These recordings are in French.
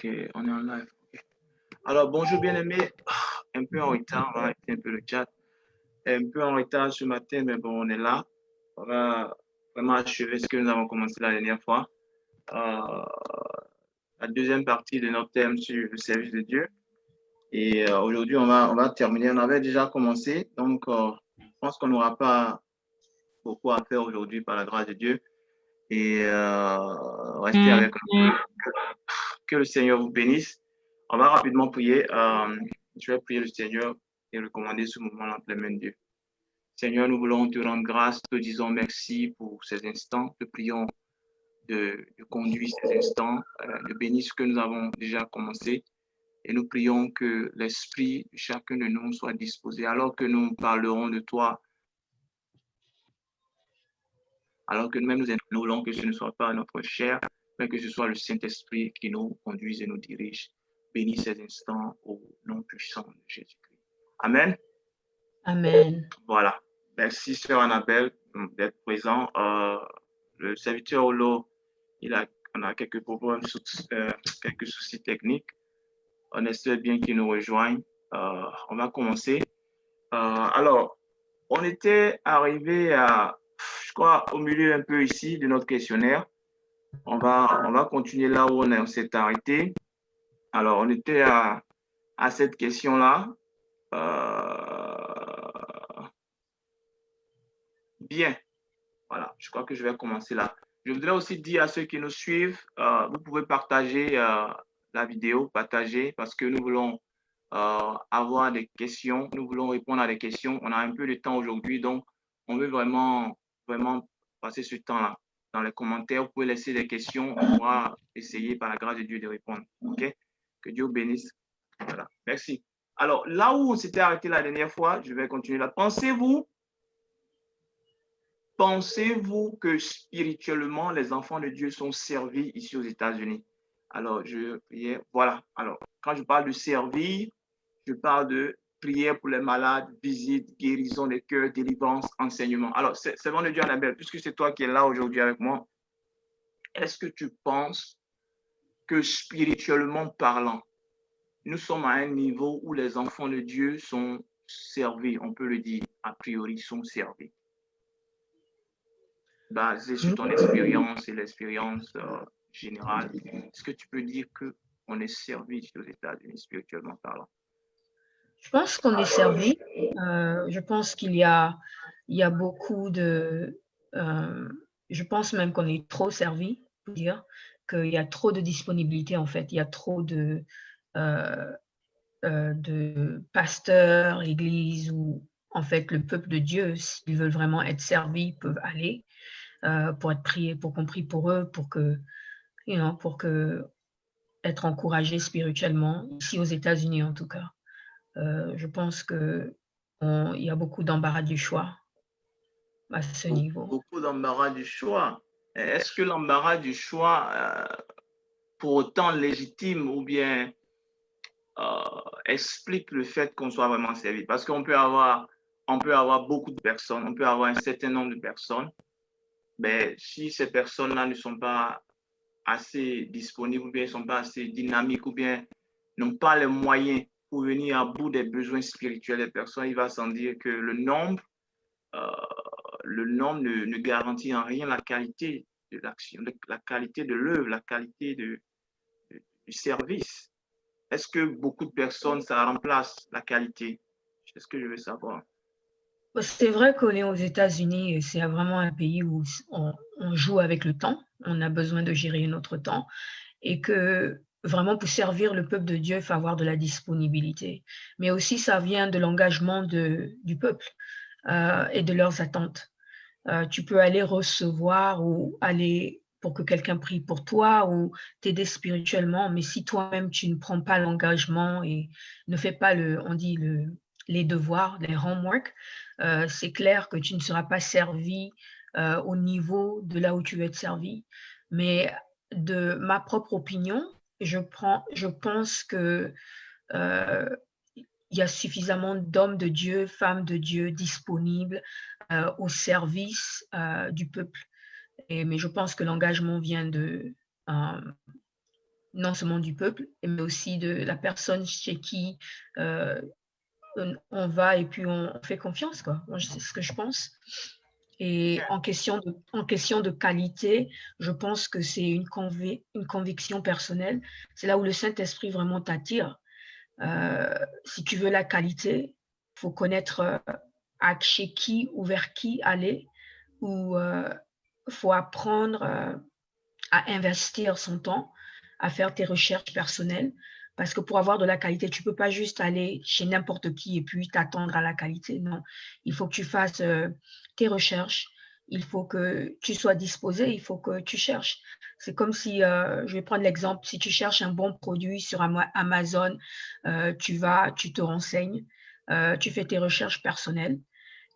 Ok, on est en live. Ok. Alors, bonjour bien-aimés. Un peu en retard, on va arrêter un peu le chat. Un peu en retard ce matin, mais bon, on est là. On va vraiment achever ce que nous avons commencé la dernière fois. La deuxième partie de notre thème sur le service de Dieu. Et aujourd'hui, on va terminer. On avait déjà commencé, donc je pense qu'on n'aura pas beaucoup à faire aujourd'hui par la grâce de Dieu. Et restez avec nous. Que le Seigneur vous bénisse. On va rapidement prier. Je vais prier le Seigneur et recommander ce moment-là en plein main de Dieu. Seigneur, nous voulons te rendre grâce, te disons merci pour ces instants. Te prions de conduire ces instants, de bénir ce que nous avons déjà commencé. Et nous prions que l'esprit de chacun de nous soit disposé alors que nous parlerons de toi, alors que nous-mêmes nous voulons que ce ne soit pas notre chair, mais que ce soit le Saint-Esprit qui nous conduise et nous dirige. Bénis ces instants au nom puissant de Jésus-Christ. Amen. Amen. Voilà. Merci, sœur Annabelle, d'être présent. Le serviteur Olo, on a quelques problèmes, quelques soucis techniques. On espère bien qu'il nous rejoigne. On va commencer. Alors, on était arrivé à, je crois, au milieu un peu ici de notre questionnaire. On va continuer là où on s'est arrêté. Alors, on était à cette question-là. Bien. Voilà, je crois que je vais commencer là. Je voudrais aussi dire à ceux qui nous suivent, vous pouvez partager la vidéo, partager, parce que nous voulons avoir des questions, nous voulons répondre à des questions. On a un peu de temps aujourd'hui, donc on veut vraiment passer ce temps-là. Dans les commentaires, vous pouvez laisser des questions, on pourra essayer par la grâce de Dieu de répondre. OK? Que Dieu bénisse. Voilà, merci. Alors, là où on s'était arrêté la dernière fois, je vais continuer là. Pensez-vous que spirituellement, les enfants de Dieu sont servis ici aux États-Unis? Alors, je priais. Voilà. Alors, quand je parle de servir, je parle de prière pour les malades, visite, guérison des cœurs, délivrance, enseignement. Alors, c'est bon de Dieu, Annabelle, puisque c'est toi qui es là aujourd'hui avec moi, est-ce que tu penses que spirituellement parlant, nous sommes à un niveau où les enfants de Dieu sont servis, on peut le dire, a priori, sont servis? Basé sur ton expérience et l'expérience générale, est-ce que tu peux dire qu'on est servi aux États-Unis spirituellement parlant? Je pense qu'on est servi. Je pense qu'il y a beaucoup de... je pense même qu'on est trop servi, pour dire qu'il y a trop de disponibilité en fait. Il y a trop de pasteurs, églises où en fait le peuple de Dieu, s'ils veulent vraiment être servis, peuvent aller pour être priés, pour qu'on prie pour eux, pour que être encouragés spirituellement, ici aux États-Unis en tout cas. Je pense qu'il y a beaucoup d'embarras du choix à ce niveau. Beaucoup d'embarras du choix. Est-ce que l'embarras du choix, pour autant légitime ou bien explique le fait qu'on soit vraiment servi? Parce qu'on peut avoir beaucoup de personnes, on peut avoir un certain nombre de personnes, mais si ces personnes-là ne sont pas assez disponibles ou bien ne sont pas assez dynamiques ou bien n'ont pas les moyens pour venir à bout des besoins spirituels des personnes, il va sans dire que le nombre ne garantit en rien la qualité de l'action, la qualité de l'œuvre, la qualité du service. Est-ce que beaucoup de personnes, ça remplace la qualité? C'est ce que je veux savoir. C'est vrai qu'on est aux États-Unis et c'est vraiment un pays où on joue avec le temps, on a besoin de gérer notre temps et que vraiment pour servir le peuple de Dieu, il faut avoir de la disponibilité. Mais aussi, ça vient de l'engagement du peuple et de leurs attentes. Tu peux aller recevoir ou aller pour que quelqu'un prie pour toi ou t'aider spirituellement, mais si toi-même tu ne prends pas l'engagement et ne fais pas les devoirs, les homework, c'est clair que tu ne seras pas servi au niveau de là où tu veux être servi. Mais de ma propre opinion, je pense que il y a suffisamment d'hommes de Dieu, femmes de Dieu disponibles au service du peuple. Mais je pense que l'engagement vient non seulement du peuple, mais aussi de la personne chez qui on va et puis on fait confiance, quoi. Moi, c'est ce que je pense. Et en question de qualité, je pense que c'est une conviction personnelle. C'est là où le Saint-Esprit vraiment t'attire. Si tu veux la qualité, il faut connaître chez qui ou vers qui aller, ou faut apprendre à investir son temps, à faire tes recherches personnelles. Parce que pour avoir de la qualité, tu ne peux pas juste aller chez n'importe qui et puis t'attendre à la qualité. Non, il faut que tu fasses tes recherches. Il faut que tu sois disposé, il faut que tu cherches. C'est comme si, je vais prendre l'exemple, si tu cherches un bon produit sur Amazon, tu te renseignes, tu fais tes recherches personnelles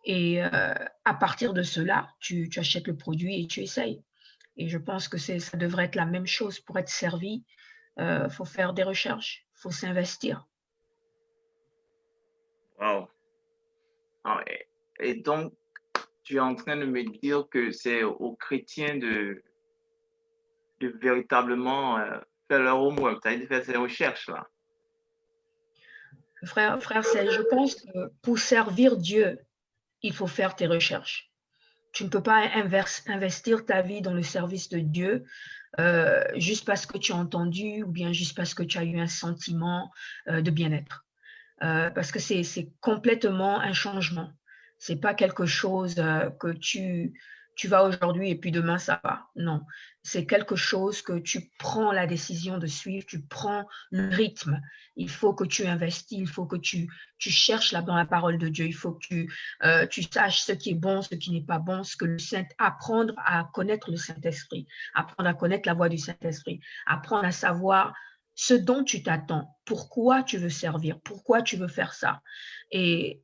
et à partir de cela, tu achètes le produit et tu essayes. Et je pense que ça devrait être la même chose pour être servi. Il faut faire des recherches, il faut s'investir. Wow. Ah, et donc, tu es en train de me dire que c'est aux chrétiens de véritablement faire leur homework, c'est-à-dire de faire ces recherches-là. Frère Serge, je pense que pour servir Dieu, il faut faire tes recherches. Tu ne peux pas investir ta vie dans le service de Dieu juste parce que tu as entendu ou bien juste parce que tu as eu un sentiment de bien-être. Parce que c'est complètement un changement. C'est pas quelque chose que tu vas aujourd'hui et puis demain ça va. Non, c'est quelque chose que tu prends la décision de suivre, tu prends le rythme. Il faut que tu investis, il faut que tu cherches là dans la parole de Dieu. Il faut que tu saches ce qui est bon, ce qui n'est pas bon, ce que apprendre à connaître le Saint-Esprit, apprendre à connaître la voix du Saint-Esprit, apprendre à savoir ce dont tu t'attends, pourquoi tu veux servir, pourquoi tu veux faire ça et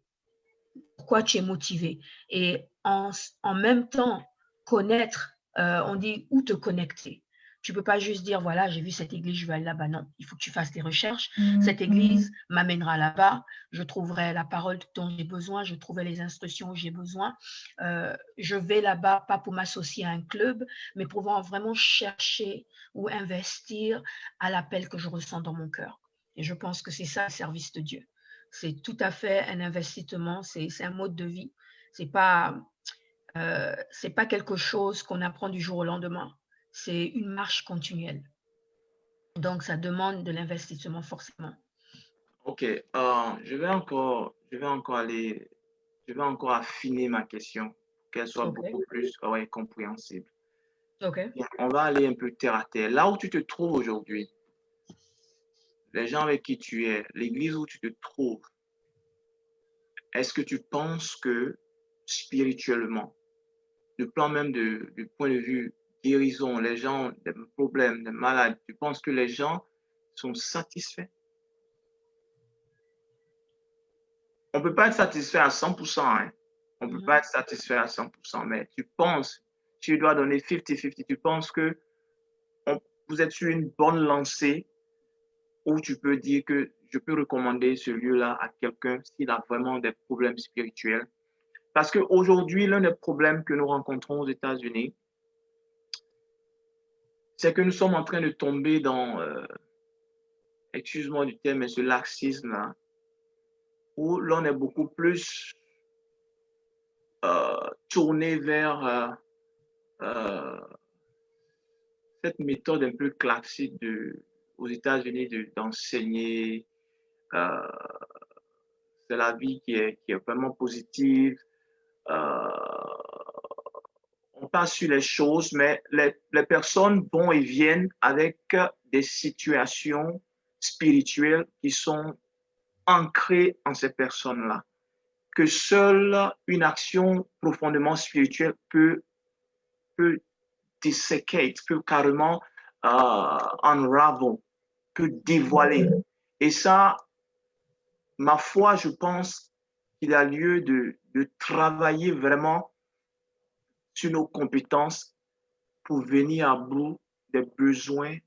pourquoi tu es motivé. Et en même temps, connaître, on dit où te connecter. Tu ne peux pas juste dire, voilà, j'ai vu cette église, je vais aller là-bas. Non, il faut que tu fasses des recherches. Cette église m'amènera là-bas. Je trouverai la parole dont j'ai besoin. Je trouverai les instructions où j'ai besoin. Je vais là-bas, pas pour m'associer à un club, mais pour vraiment chercher ou investir à l'appel que je ressens dans mon cœur. Et je pense que c'est ça le service de Dieu. C'est tout à fait un investissement, c'est un mode de vie. C'est pas quelque chose qu'on apprend du jour au lendemain. C'est une marche continuelle. Donc, ça demande de l'investissement forcément. Ok, je vais encore affiner ma question, pour qu'elle soit OK. beaucoup plus ouais, compréhensible. OK. Bien, on va aller un peu terre à terre. Là où tu te trouves aujourd'hui, les gens avec qui tu es, l'église où tu te trouves, est-ce que tu penses que spirituellement, le plan même du point de vue guérison, les gens, des problèmes, des malades, tu penses que les gens sont satisfaits? On ne peut pas être satisfait à 100%, hein. On ne peut pas être satisfait à 100%, mais tu penses, tu dois donner 50-50, tu penses que vous êtes sur une bonne lancée où tu peux dire que je peux recommander ce lieu-là à quelqu'un s'il a vraiment des problèmes spirituels. Parce qu'aujourd'hui, l'un des problèmes que nous rencontrons aux États-Unis, c'est que nous sommes en train de tomber dans, excuse-moi du terme, mais ce laxisme-là, où l'on est beaucoup plus tourné vers cette méthode un peu classique aux États-Unis d'enseigner. Euh, c'est la vie qui est vraiment positive. Euh, on passe sur les choses, mais les personnes vont et viennent avec des situations spirituelles qui sont ancrées en ces personnes-là. Que seule une action profondément spirituelle peut dissecate, peut carrément unravel, peut dévoiler. Et ça, ma foi, je pense qu'il a lieu de travailler vraiment sur nos compétences pour venir à bout des besoins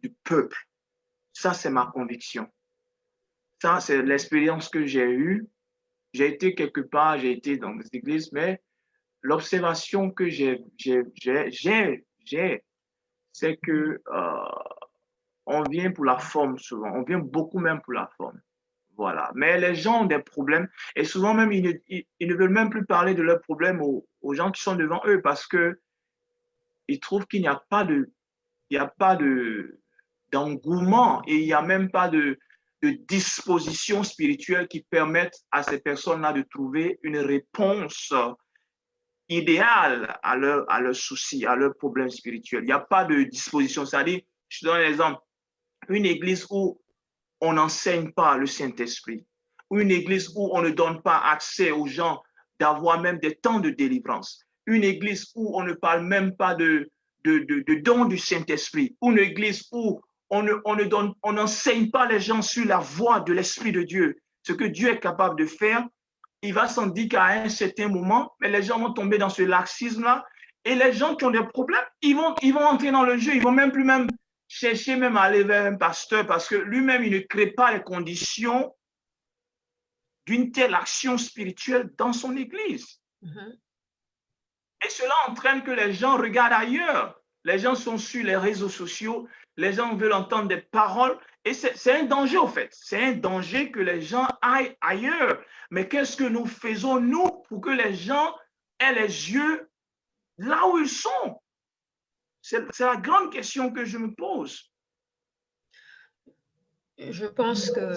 du peuple. Ça, c'est ma conviction. Ça, c'est l'expérience que j'ai eue. J'ai été quelque part, j'ai été dans des églises, mais l'observation que j'ai, c'est que on vient pour la forme souvent. On vient beaucoup même pour la forme. Voilà. Mais les gens ont des problèmes et souvent même, ils ne veulent même plus parler de leurs problèmes aux gens qui sont devant eux parce qu'ils trouvent qu'il n'y a pas de, il n'y a pas d'engouement et il n'y a même pas de disposition spirituelle qui permettent à ces personnes-là de trouver une réponse idéale à leurs soucis, à leurs problèmes spirituels. Il n'y a pas de disposition. C'est-à-dire, je te donne un exemple, une église où on n'enseigne pas le Saint-Esprit, ou une église où on ne donne pas accès aux gens d'avoir même des temps de délivrance, une église où on ne parle même pas de don du Saint-Esprit, ou une église où on n'enseigne pas les gens sur la voie de l'Esprit de Dieu, ce que Dieu est capable de faire. Il va sans dire qu'à un certain moment, mais les gens vont tomber dans ce laxisme-là, et les gens qui ont des problèmes, ils vont entrer dans le jeu, ils vont même plus même chercher même à aller vers un pasteur parce que lui-même, il ne crée pas les conditions d'une telle action spirituelle dans son église. Et cela entraîne que les gens regardent ailleurs. Les gens sont sur les réseaux sociaux, les gens veulent entendre des paroles et c'est un danger au fait. C'est un danger que les gens aillent ailleurs. Mais qu'est-ce que nous faisons, nous, pour que les gens aient les yeux là où ils sont? C'est la grande question que je me pose. Je pense que,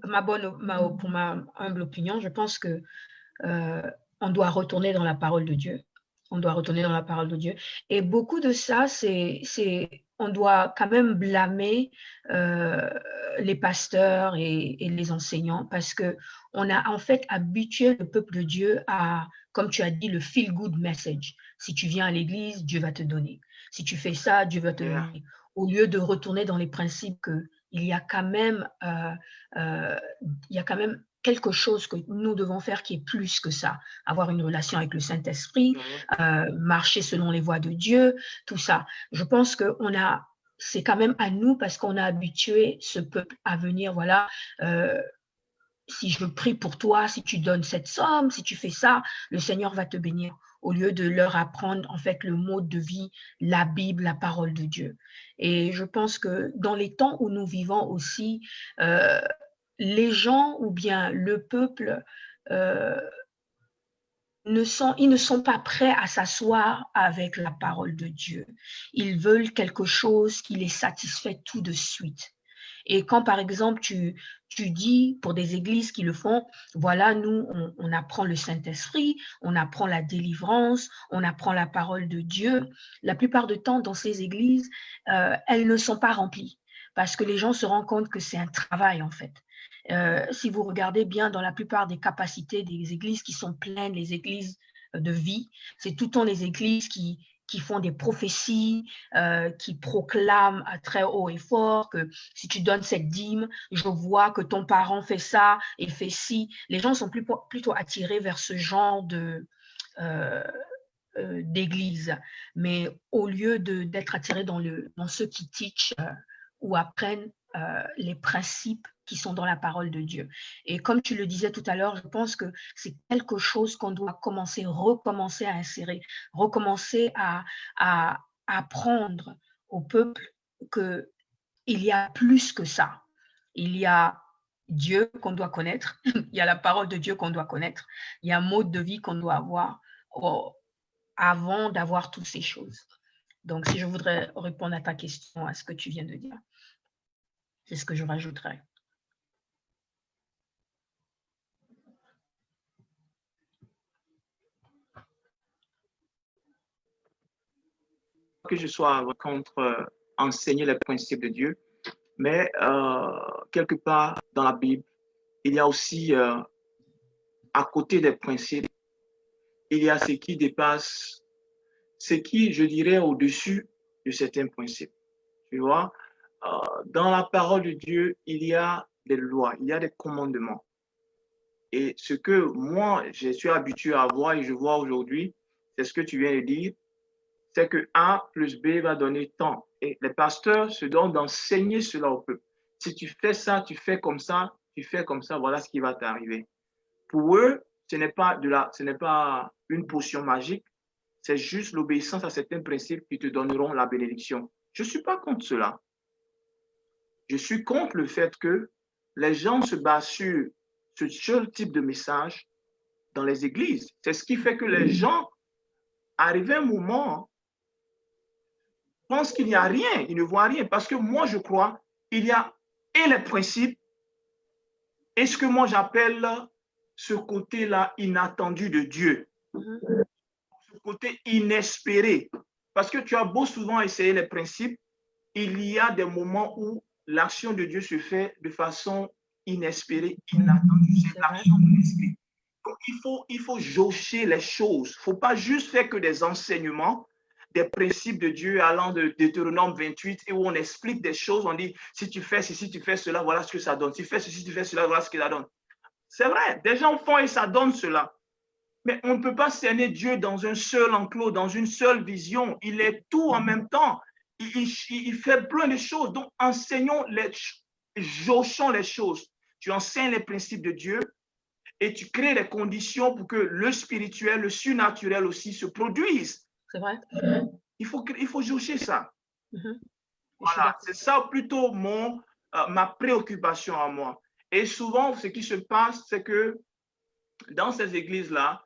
pour ma humble opinion, je pense que on doit retourner dans la parole de Dieu. On doit retourner dans la parole de Dieu. Et beaucoup de ça, on doit quand même blâmer les pasteurs et les enseignants parce que on a en fait habitué le peuple de Dieu à, comme tu as dit, le feel-good message. Si tu viens à l'église, Dieu va te donner. Si tu fais ça, Dieu va te donner. Au lieu de retourner dans les principes qu'il y a quand même, quelque chose que nous devons faire qui est plus que ça. Avoir une relation avec le Saint-Esprit, marcher selon les voies de Dieu, tout ça. Je pense que c'est quand même à nous parce qu'on a habitué ce peuple à venir, voilà, si je prie pour toi, si tu donnes cette somme, si tu fais ça, le Seigneur va te bénir. Au lieu de leur apprendre en fait le mode de vie, la Bible, la parole de Dieu. Et je pense que dans les temps où nous vivons aussi, les gens ou bien le peuple ils ne sont pas prêts à s'asseoir avec la parole de Dieu. Ils veulent quelque chose qui les satisfait tout de suite. Et quand, par exemple, tu dis pour des églises qui le font, voilà, nous, on apprend le Saint-Esprit, on apprend la délivrance, on apprend la parole de Dieu. La plupart du temps, dans ces églises, elles ne sont pas remplies parce que les gens se rendent compte que c'est un travail, en fait. Si vous regardez bien dans la plupart des capacités des églises qui sont pleines, les églises de vie, c'est tout le temps les églises qui font des prophéties, qui proclament à très haut et fort que si tu donnes cette dîme, je vois que ton parent fait ça et fait ci. Les gens sont plutôt attirés vers ce genre d'église. Mais au lieu d'être attirés dans ceux qui teach ou apprennent les principes qui sont dans la parole de Dieu. Et comme tu le disais tout à l'heure, je pense que c'est quelque chose qu'on doit recommencer à insérer, recommencer à apprendre au peuple qu'il y a plus que ça. Il y a Dieu qu'on doit connaître, il y a la parole de Dieu qu'on doit connaître, il y a un mode de vie qu'on doit avoir avant d'avoir toutes ces choses. Donc, si je voudrais répondre à ta question, à ce que tu viens de dire, c'est ce que je rajouterais. Que je sois contre enseigner les principes de Dieu, mais quelque part dans la Bible, il y a aussi, à côté des principes, il y a ce qui dépasse, ce qui, je dirais, au-dessus de certains principes. Tu vois, dans la parole de Dieu, il y a des lois, il y a des commandements. Et ce que moi, je suis habitué à voir et je vois aujourd'hui, c'est ce que tu viens de dire, c'est que A plus B va donner tant. Et les pasteurs se donnent d'enseigner cela au peuple. Si tu fais ça, tu fais comme ça, tu fais comme ça, voilà ce qui va t'arriver. Pour eux, ce n'est pas une potion magique, c'est juste l'obéissance à certains principes qui te donneront la bénédiction. Je ne suis pas contre cela. Je suis contre le fait que les gens se basent sur ce seul type de message dans les églises. C'est ce qui fait que les gens, arrivé à un moment, pensent qu'il n'y a rien, ils ne voient rien. Parce que moi, je crois, il y a et les principes et ce que moi j'appelle ce côté-là inattendu de Dieu, ce côté inespéré. Parce que tu as beau souvent essayer les principes, il y a des moments où l'action de Dieu se fait de façon inespérée, inattendue. C'est l'action de l'esprit. Donc, il faut jauger les choses. Il ne faut pas juste faire que des enseignements, des principes de Dieu allant de Deutéronome 28 et où on explique des choses, on dit, si tu fais ceci, tu fais cela, voilà ce que ça donne. Si tu fais ceci, tu fais cela, voilà ce que ça donne. C'est vrai, des gens font et ça donne cela. Mais on ne peut pas cerner Dieu dans un seul enclos, dans une seule vision. Il est tout en même temps. Il fait plein de choses. Donc, jaugeons les choses. Tu enseignes les principes de Dieu et tu crées les conditions pour que le spirituel, le surnaturel aussi se produise. C'est vrai. Il faut jauger ça. Mhm. Voilà, c'est ça plutôt ma préoccupation à moi. Et souvent, ce qui se passe, c'est que dans ces églises-là,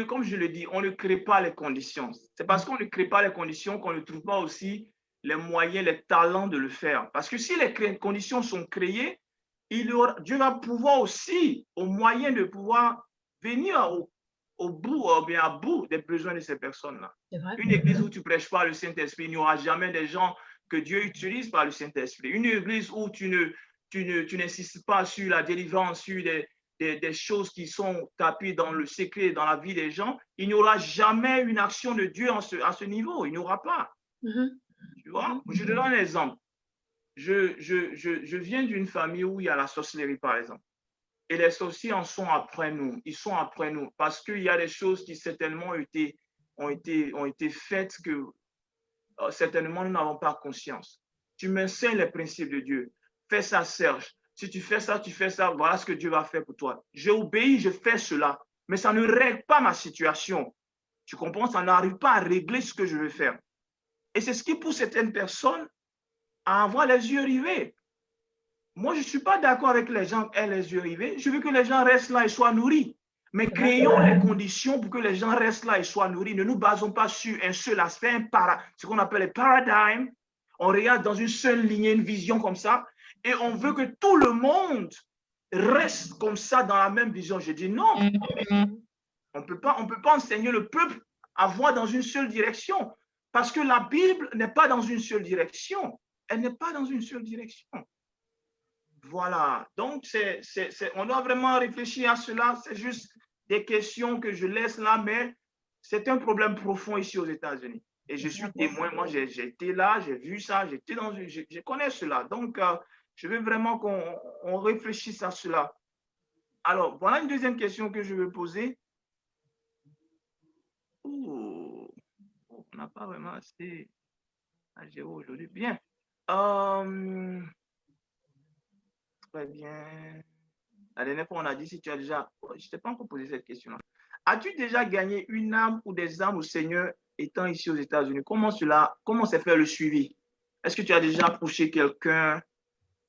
comme je le dis, on ne crée pas les conditions. C'est parce qu'on ne crée pas les conditions qu'on ne trouve pas aussi les moyens, les talents de le faire. Parce que si les conditions sont créées, Dieu va pouvoir aussi, au moyen de pouvoir venir au bout, bien à bout des besoins de ces personnes-là. Une église où tu ne prêches pas le Saint-Esprit, il n'y aura jamais des gens que Dieu utilise par le Saint-Esprit. Une église où tu n'insistes pas sur la délivrance, sur des choses qui sont tapées dans le secret, dans la vie des gens, il n'y aura jamais une action de Dieu à ce niveau. Il n'y aura pas. Tu vois? Je te donne un exemple. Je viens d'une famille où il y a la sorcellerie, par exemple. Et les sorciers en sont après nous. Ils sont après nous parce qu'il y a des choses qui certainement ont été faites que certainement nous n'avons pas conscience. Tu m'enseignes les principes de Dieu. Fais ça, Serge. Si tu fais ça, voilà ce que Dieu va faire pour toi. J'ai obéi, je fais cela. Mais ça ne règle pas ma situation. Tu comprends? Ça n'arrive pas à régler ce que je veux faire. Et c'est ce qui pousse certaines personnes à avoir les yeux rivés. Moi, je ne suis pas d'accord avec les gens qui aient les yeux rivés. Je veux que les gens restent là et soient nourris. Mais créons les conditions pour que les gens restent là et soient nourris. Ne nous basons pas sur un seul aspect, ce qu'on appelle le paradigme. On regarde dans une seule lignée, une vision comme ça, et on veut que tout le monde reste comme ça dans la même vision. Je dis non. On ne peut pas enseigner le peuple à voir dans une seule direction. Parce que la Bible n'est pas dans une seule direction. Elle n'est pas dans une seule direction. Voilà. Donc, on doit vraiment réfléchir à cela. C'est juste des questions que je laisse là, mais c'est un problème profond ici aux États-Unis. Et je suis témoin. Moi, j'ai été là, j'ai vu ça, je connais cela. Donc, je veux vraiment qu'on réfléchisse à cela. Alors, voilà une deuxième question que je veux poser. On n'a pas vraiment assez à gérer aujourd'hui. Bien. Très bien. La dernière fois, on a dit si tu as déjà... Je ne t'ai pas encore posé cette question-là. As-tu déjà gagné une âme ou des âmes au Seigneur étant ici aux États-Unis? Comment s'est fait le suivi? Est-ce que tu as déjà approché quelqu'un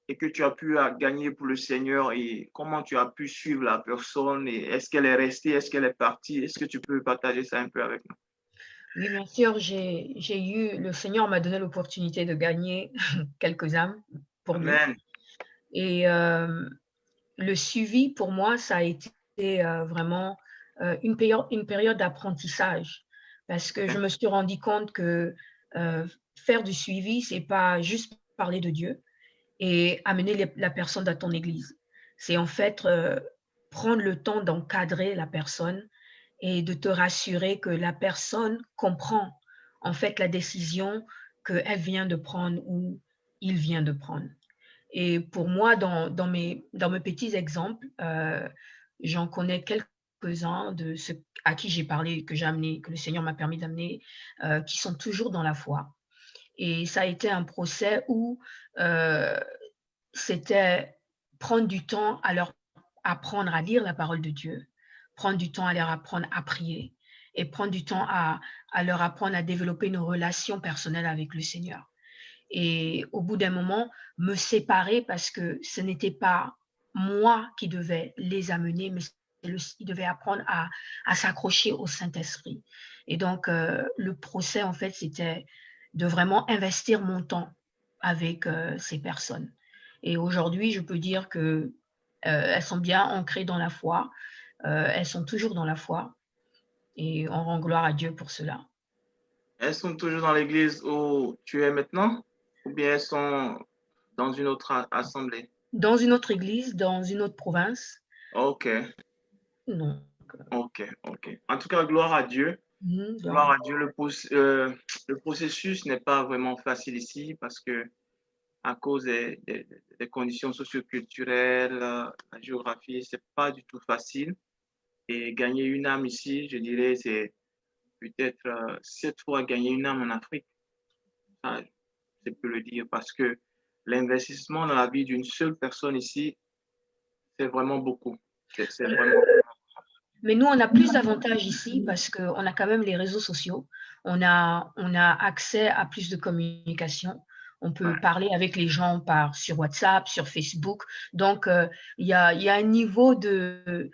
et que tu as pu gagner pour le Seigneur et comment tu as pu suivre la personne et est-ce qu'elle est restée, est-ce qu'elle est partie? Est-ce que tu peux partager ça un peu avec nous? Oui, bien sûr, le Seigneur m'a donné l'opportunité de gagner quelques âmes pour lui. Amen. Et le suivi, pour moi, ça a été vraiment une période d'apprentissage parce que je me suis rendu compte que faire du suivi, c'est pas juste parler de Dieu et amener la personne dans ton église. C'est en fait prendre le temps d'encadrer la personne et de te rassurer que la personne comprend en fait la décision qu'elle vient de prendre ou il vient de prendre. Et pour moi, dans mes petits exemples, j'en connais quelques-uns de ceux à qui j'ai parlé, que le Seigneur m'a permis d'amener, qui sont toujours dans la foi. Et ça a été un procès où c'était prendre du temps à leur apprendre à lire la parole de Dieu, prendre du temps à leur apprendre à prier et prendre du temps à leur apprendre à développer une relation personnelle avec le Seigneur. et au bout d'un moment, me séparer parce que ce n'était pas moi qui devais les amener, mais ils devaient apprendre à s'accrocher au Saint-Esprit. Et donc, le procès, en fait, c'était de vraiment investir mon temps avec ces personnes. Et aujourd'hui, je peux dire que elles sont bien ancrées dans la foi, elles sont toujours dans la foi, et on rend gloire à Dieu pour cela. Elles sont toujours dans l'église où tu es maintenant ou bien elles sont dans une autre assemblée? Dans une autre église, dans une autre province, Ok, non. ok. En tout cas, gloire à Dieu. Gloire à Dieu. Le processus n'est pas vraiment facile ici parce que à cause des conditions socioculturelles, la géographie, c'est pas du tout facile. Et gagner une âme ici, je dirais, c'est peut-être 7 fois gagner une âme en Afrique. Ça, je peux le dire parce que l'investissement dans la vie d'une seule personne ici, c'est vraiment beaucoup. C'est vraiment. Mais nous, on a plus d'avantages ici parce qu'on a quand même les réseaux sociaux. On a accès à plus de communication. On peut Ouais. parler avec les gens sur WhatsApp, sur Facebook. Donc, il y a un niveau de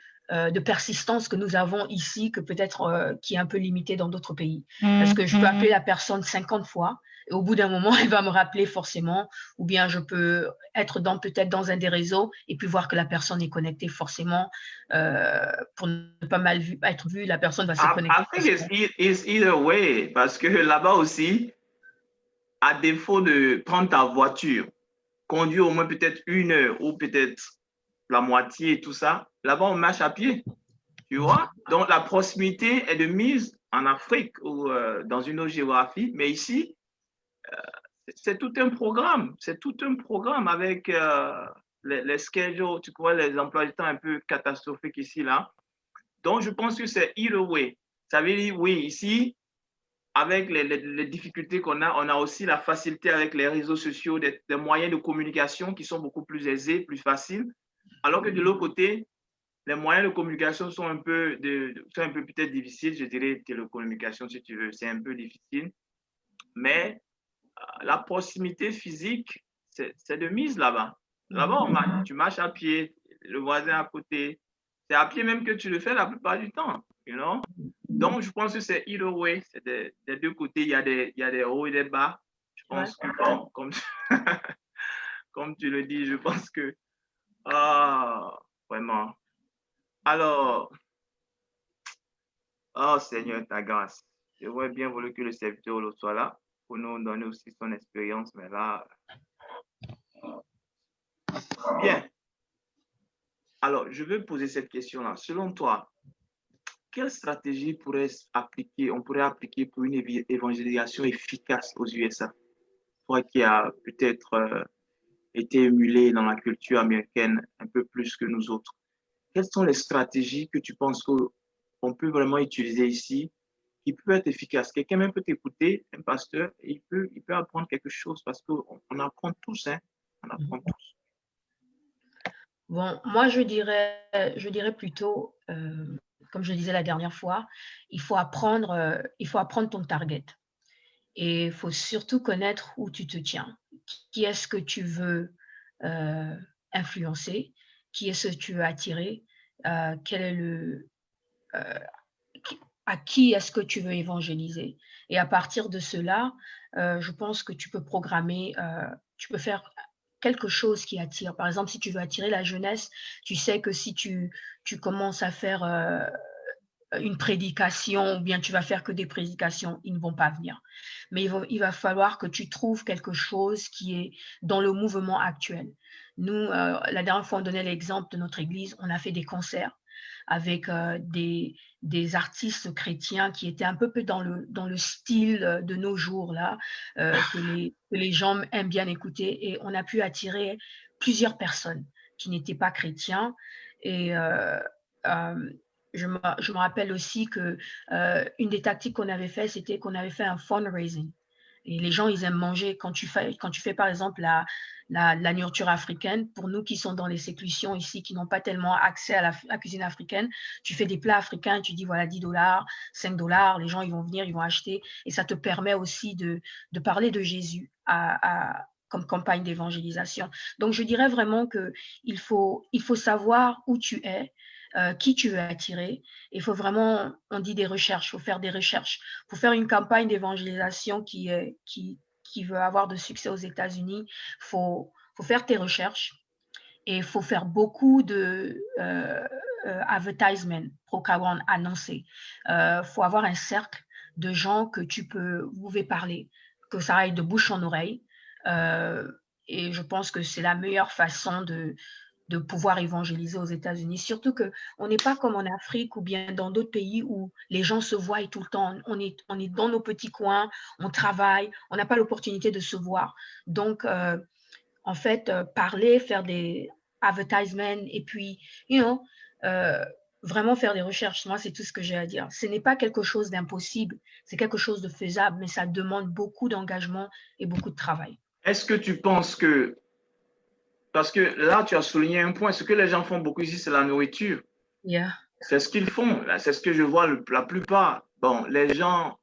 persistance que nous avons ici que peut-être qui est un peu limité dans d'autres pays. Parce que je peux appeler la personne 50 fois et au bout d'un moment, elle va me rappeler forcément, ou bien je peux être peut-être dans un des réseaux et puis voir que la personne est connectée forcément. Pour ne pas mal être vu, la personne va se connecter. I think it's either way parce que là-bas aussi, à défaut de prendre ta voiture, conduire au moins peut-être 1 heure ou peut-être la moitié et tout ça, là-bas on marche à pied, tu vois. Donc la proximité est de mise en Afrique ou dans une autre géographie, mais ici, c'est tout un programme. C'est tout un programme avec les schedules, tu vois, les emplois du temps un peu catastrophiques ici, là. Donc, je pense que c'est either way. Ça veut dire, oui, ici, avec les difficultés qu'on a, on a aussi la facilité avec les réseaux sociaux, des moyens de communication qui sont beaucoup plus aisés, plus faciles. Alors que de l'autre côté, les moyens de communication sont un peu peut-être difficiles. Je dirais télécommunication, si tu veux, c'est un peu difficile. Mais la proximité physique, c'est de mise là-bas. Là-bas, tu marches à pied, le voisin à côté. C'est à pied même que tu le fais la plupart du temps, you know? Donc, je pense que c'est either way. C'est des deux côtés, il y a des hauts et des bas. Je pense que, comme tu le dis, je pense que, vraiment. Alors, oh Seigneur, ta grâce. J'aurais bien voulu que le serviteur soit là pour nous donner aussi son expérience, mais là, bien. Alors, je vais poser cette question-là. Selon toi, quelle stratégie on pourrait appliquer pour une évangélisation efficace aux USA? Toi qui as peut-être été émulé dans la culture américaine un peu plus que nous autres. Quelles sont les stratégies que tu penses qu'on peut vraiment utiliser ici qui peut être efficace? Quelqu'un même peut t'écouter, un pasteur, et il peut apprendre quelque chose parce qu'on apprend tous, hein? On apprend tous. Bon, moi, je dirais plutôt, comme je disais la dernière fois, il faut apprendre ton target. Et il faut surtout connaître où tu te tiens. Qui est-ce que tu veux influencer? Qui est-ce que tu veux attirer? Quel est euh, à qui est-ce que tu veux évangéliser? Et à partir de cela, je pense que tu peux programmer, tu peux faire quelque chose qui attire. Par exemple, si tu veux attirer la jeunesse, tu sais que si tu commences à faire une prédication ou bien tu vas faire que des prédications, ils ne vont pas venir. Mais il va falloir que tu trouves quelque chose qui est dans le mouvement actuel. Nous, la dernière fois, on donnait l'exemple de notre église, on a fait des concerts avec des artistes chrétiens qui étaient un peu dans le style de nos jours, là, que les gens aiment bien écouter. Et on a pu attirer plusieurs personnes qui n'étaient pas chrétiens. Et je me rappelle aussi que une des tactiques qu'on avait fait, c'était qu'on avait fait un fundraising. Et les gens, ils aiment manger. Quand tu fais par exemple la nourriture africaine, pour nous qui sont dans les séclusions ici, qui n'ont pas tellement accès à la cuisine africaine, tu fais des plats africains, tu dis voilà $10, $5, les gens ils vont venir, ils vont acheter. Et ça te permet aussi de parler de Jésus comme campagne d'évangélisation. Donc, je dirais vraiment qu'il faut savoir où tu es, qui tu veux attirer. Il faut vraiment, on dit des recherches, il faut faire des recherches. Pour faire une campagne d'évangélisation qui veut avoir de succès aux États-Unis, il faut faire tes recherches et il faut faire beaucoup de advertisement, propagande annoncée. Il faut avoir un cercle de gens que vous pouvez parler, que ça aille de bouche en oreille. Et je pense que c'est la meilleure façon de pouvoir évangéliser aux États-Unis. Surtout qu'on n'est pas comme en Afrique ou bien dans d'autres pays où les gens se voient tout le temps. On est dans nos petits coins, on travaille, on n'a pas l'opportunité de se voir. Donc, en fait, parler, faire des advertisements et puis, vraiment faire des recherches. Moi, c'est tout ce que j'ai à dire. Ce n'est pas quelque chose d'impossible, c'est quelque chose de faisable, mais ça demande beaucoup d'engagement et beaucoup de travail. Est-ce que tu penses que, parce que là, tu as souligné un point, ce que les gens font beaucoup ici, c'est la nourriture. Yeah. C'est ce qu'ils font, c'est ce que je vois la plupart. Bon, les gens,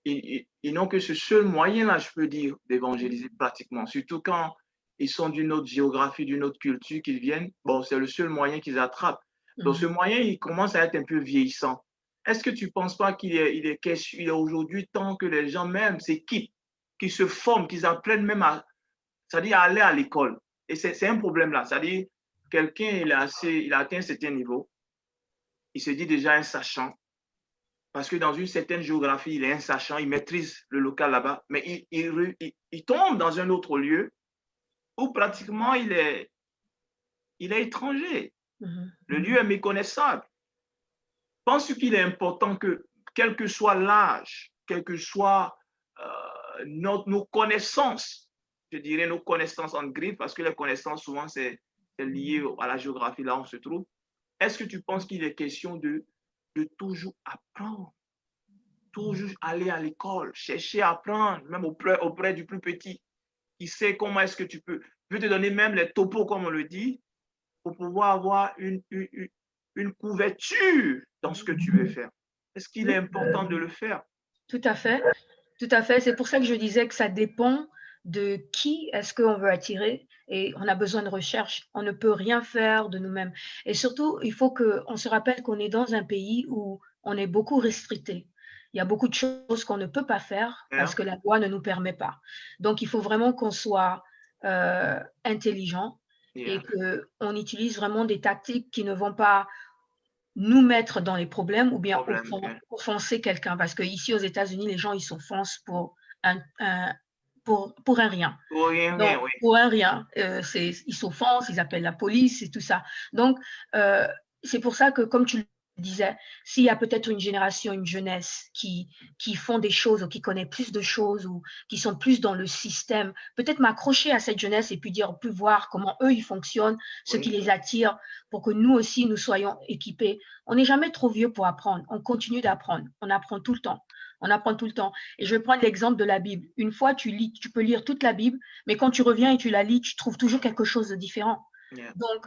ils n'ont que ce seul moyen-là, je peux dire, d'évangéliser pratiquement, surtout quand ils sont d'une autre géographie, d'une autre culture qu'ils viennent. Bon, c'est le seul moyen qu'ils attrapent. Donc, ce moyen, il commence à être un peu vieillissant. Est-ce que tu ne penses pas qu'il est aujourd'hui temps que les gens même s'équipent, qu'ils se forment, qu'ils apprennent même c'est-à-dire à aller à l'école? Et c'est un problème là. C'est-à-dire, quelqu'un, il a atteint un certain niveau, il se dit déjà un sachant, parce que dans une certaine géographie, il est un sachant, il maîtrise le local là-bas, mais il tombe dans un autre lieu où pratiquement il est étranger. Le lieu est méconnaissable. Penses-tu qu'il est important que, quel que soit l'âge, quel que soit nos connaissances, je dirais nos connaissances en griffes, parce que les connaissances, souvent, c'est lié à la géographie là où on se trouve. Est-ce que tu penses qu'il est question de toujours apprendre, toujours aller à l'école, chercher à apprendre, même auprès du plus petit, qui sait comment est-ce que tu peux te donner même les topos, comme on le dit, pour pouvoir avoir une couverture dans ce que tu veux faire. Est-ce qu'il est important de le faire? Tout à fait. Tout à fait. C'est pour ça que je disais que ça dépend de qui est-ce qu'on veut attirer et on a besoin de recherche. On ne peut rien faire de nous-mêmes. Et surtout, il faut qu'on se rappelle qu'on est dans un pays où on est beaucoup restricté. Il y a beaucoup de choses qu'on ne peut pas faire parce que la loi ne nous permet pas. Donc, il faut vraiment qu'on soit intelligent et qu'on utilise vraiment des tactiques qui ne vont pas nous mettre dans les problèmes ou bien offenser quelqu'un. Parce qu'ici, aux États-Unis, les gens, ils s'offensent pour un rien. Pour rien, Donc, oui. pour un rien. Ils s'offensent, ils appellent la police et tout ça. Donc, c'est pour ça que, comme tu le disais, s'il y a peut-être une génération, une jeunesse qui font des choses ou qui connaît plus de choses ou qui sont plus dans le système, peut-être m'accrocher à cette jeunesse et puis plus voir comment eux, ils fonctionnent, ce qui les attire pour que nous aussi, nous soyons équipés. On n'est jamais trop vieux pour apprendre. On continue d'apprendre. On apprend tout le temps. On apprend tout le temps. Et je vais prendre l'exemple de la Bible. Une fois, tu peux lire toute la Bible, mais quand tu reviens et tu la lis, tu trouves toujours quelque chose de différent. Donc,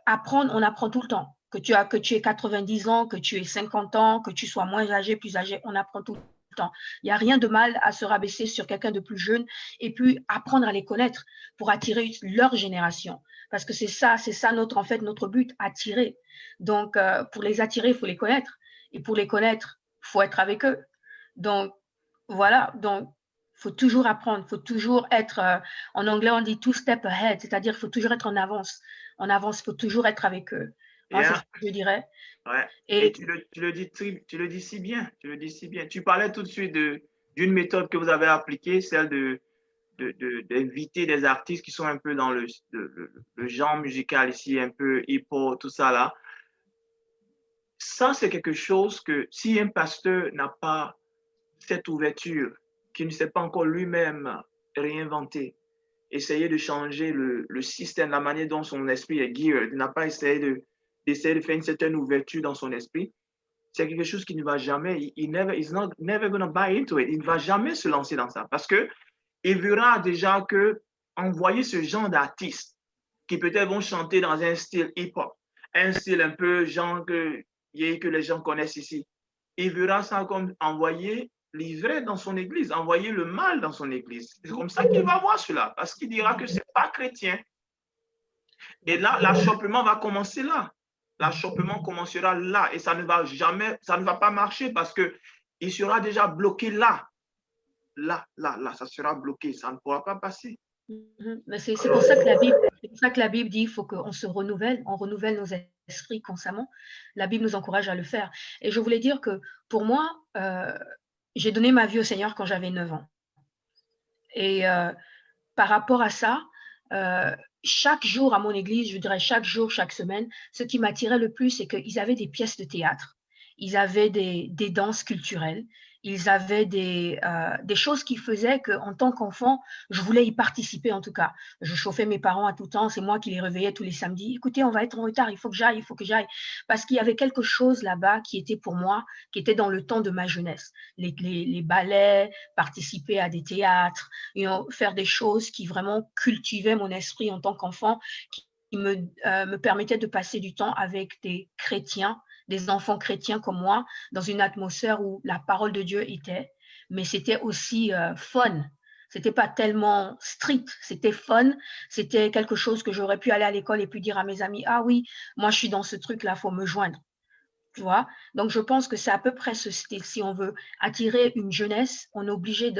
apprendre, on apprend tout le temps. Que tu aies 90 ans, que tu aies 50 ans, que tu sois moins âgé, plus âgé, on apprend tout le temps. Il n'y a rien de mal à se rabaisser sur quelqu'un de plus jeune et puis apprendre à les connaître pour attirer leur génération. Parce que c'est ça notre but, attirer. Donc, pour les attirer, il faut les connaître. Et pour les connaître, il faut être avec eux. Donc, voilà. Donc, il faut toujours apprendre. Il faut toujours être, en anglais, on dit two step ahead, c'est-à-dire qu'il faut toujours être en avance. En avance, il faut toujours être avec eux. Moi, c'est ce que je dirais. Ouais. Et tu le dis si bien. Tu le dis si bien. Tu parlais tout de suite d'une méthode que vous avez appliquée, celle d'inviter des artistes qui sont un peu dans le genre musical ici, un peu hip-hop, tout ça là. Ça, c'est quelque chose que si un pasteur n'a pas cette ouverture, qui ne s'est pas encore lui-même réinventé, essayer de changer le système, la manière dont son esprit est geared, n'a pas essayé d'essayer de faire une certaine ouverture dans son esprit, c'est quelque chose qui ne va jamais, he's never gonna buy into it. Il ne va jamais se lancer dans ça parce que il verra déjà que envoyer ce genre d'artistes qui peut-être vont chanter dans un style hip-hop, un style un peu genre que les gens connaissent ici, il verra ça comme envoyer livrer dans son église, envoyer le mal dans son église. C'est comme ça qu'il va voir cela, parce qu'il dira que ce n'est pas chrétien. Et là, l'achoppement va commencer là. L'achoppement commencera là et ça ne va pas marcher parce qu'il sera déjà bloqué là. Là, ça sera bloqué, ça ne pourra pas passer. C'est pour ça que la Bible dit qu'il faut qu'on se renouvelle, on renouvelle nos esprits constamment. La Bible nous encourage à le faire. Et je voulais dire que pour moi, j'ai donné ma vie au Seigneur quand j'avais 9 ans. Et par rapport à ça, chaque jour à mon église, je dirais chaque jour, chaque semaine, ce qui m'attirait le plus, c'est qu'ils avaient des pièces de théâtre, ils avaient des danses culturelles, ils avaient des choses qui faisaient qu'en tant qu'enfant, je voulais y participer en tout cas. Je chauffais mes parents à tout temps, c'est moi qui les réveillais tous les samedis. Écoutez, on va être en retard, il faut que j'aille. Parce qu'il y avait quelque chose là-bas qui était pour moi, qui était dans le temps de ma jeunesse. Les ballets, participer à des théâtres, faire des choses qui vraiment cultivaient mon esprit en tant qu'enfant, qui me permettaient de passer du temps avec des chrétiens, des enfants chrétiens comme moi, dans une atmosphère où la parole de Dieu était, mais c'était aussi fun. C'était pas tellement strict, c'était fun, c'était quelque chose que j'aurais pu aller à l'école et puis dire à mes amis, ah oui, moi je suis dans ce truc-là, faut me joindre. Tu vois? Donc, je pense que c'est à peu près ce style. Si on veut attirer une jeunesse, on est obligé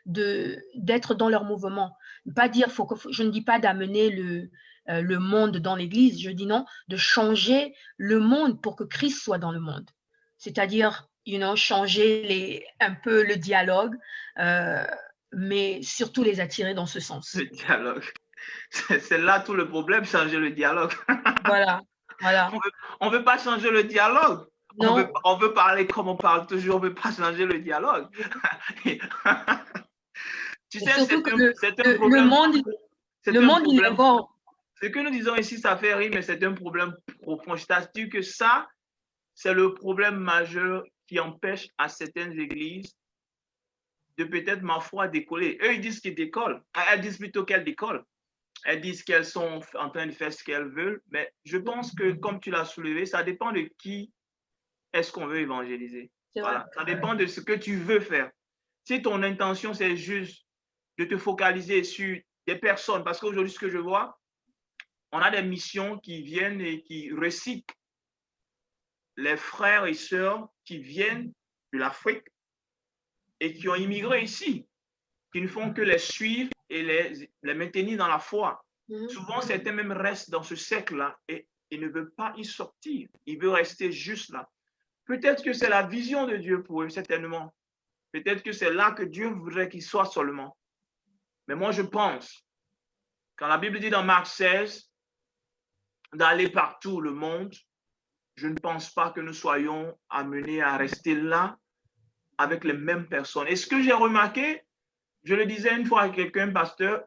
d'être dans leur mouvement. Pas dire, je ne dis pas d'amener le monde dans l'Église, je dis non, de changer le monde pour que Christ soit dans le monde. C'est-à-dire, changer un peu le dialogue, mais surtout les attirer dans ce sens. Le dialogue. C'est là tout le problème, changer le dialogue. Voilà. On veut pas changer le dialogue. Non. On veut parler comme on parle toujours, on veut pas changer le dialogue. Tu sais, c'est un problème. Le monde, il est fort. Ce que nous disons ici, ça fait rire, mais c'est un problème profond. Je t'assure que ça, c'est le problème majeur qui empêche à certaines églises de peut-être, ma foi, décoller. Eux, ils disent qu'ils décollent. Elles disent plutôt qu'elles décollent. Elles disent qu'elles sont en train de faire ce qu'elles veulent. Mais je pense que, comme tu l'as soulevé, ça dépend de qui est-ce qu'on veut évangéliser. Voilà. Ça dépend de ce que tu veux faire. Si ton intention, c'est juste de te focaliser sur des personnes, parce qu'aujourd'hui, ce que je vois, on a des missions qui viennent et qui recyclent les frères et sœurs qui viennent de l'Afrique et qui ont immigré ici, qui ne font que les suivre et les maintenir dans la foi. Souvent, certains même restent dans ce cercle-là et ils ne veulent pas y sortir. Ils veulent rester juste là. Peut-être que c'est la vision de Dieu pour eux, certainement. Peut-être que c'est là que Dieu voudrait qu'ils soient seulement. Mais moi, je pense, quand la Bible dit dans Marc 16, d'aller partout le monde, je ne pense pas que nous soyons amenés à rester là avec les mêmes personnes. Et ce que j'ai remarqué, je le disais une fois à quelqu'un, pasteur,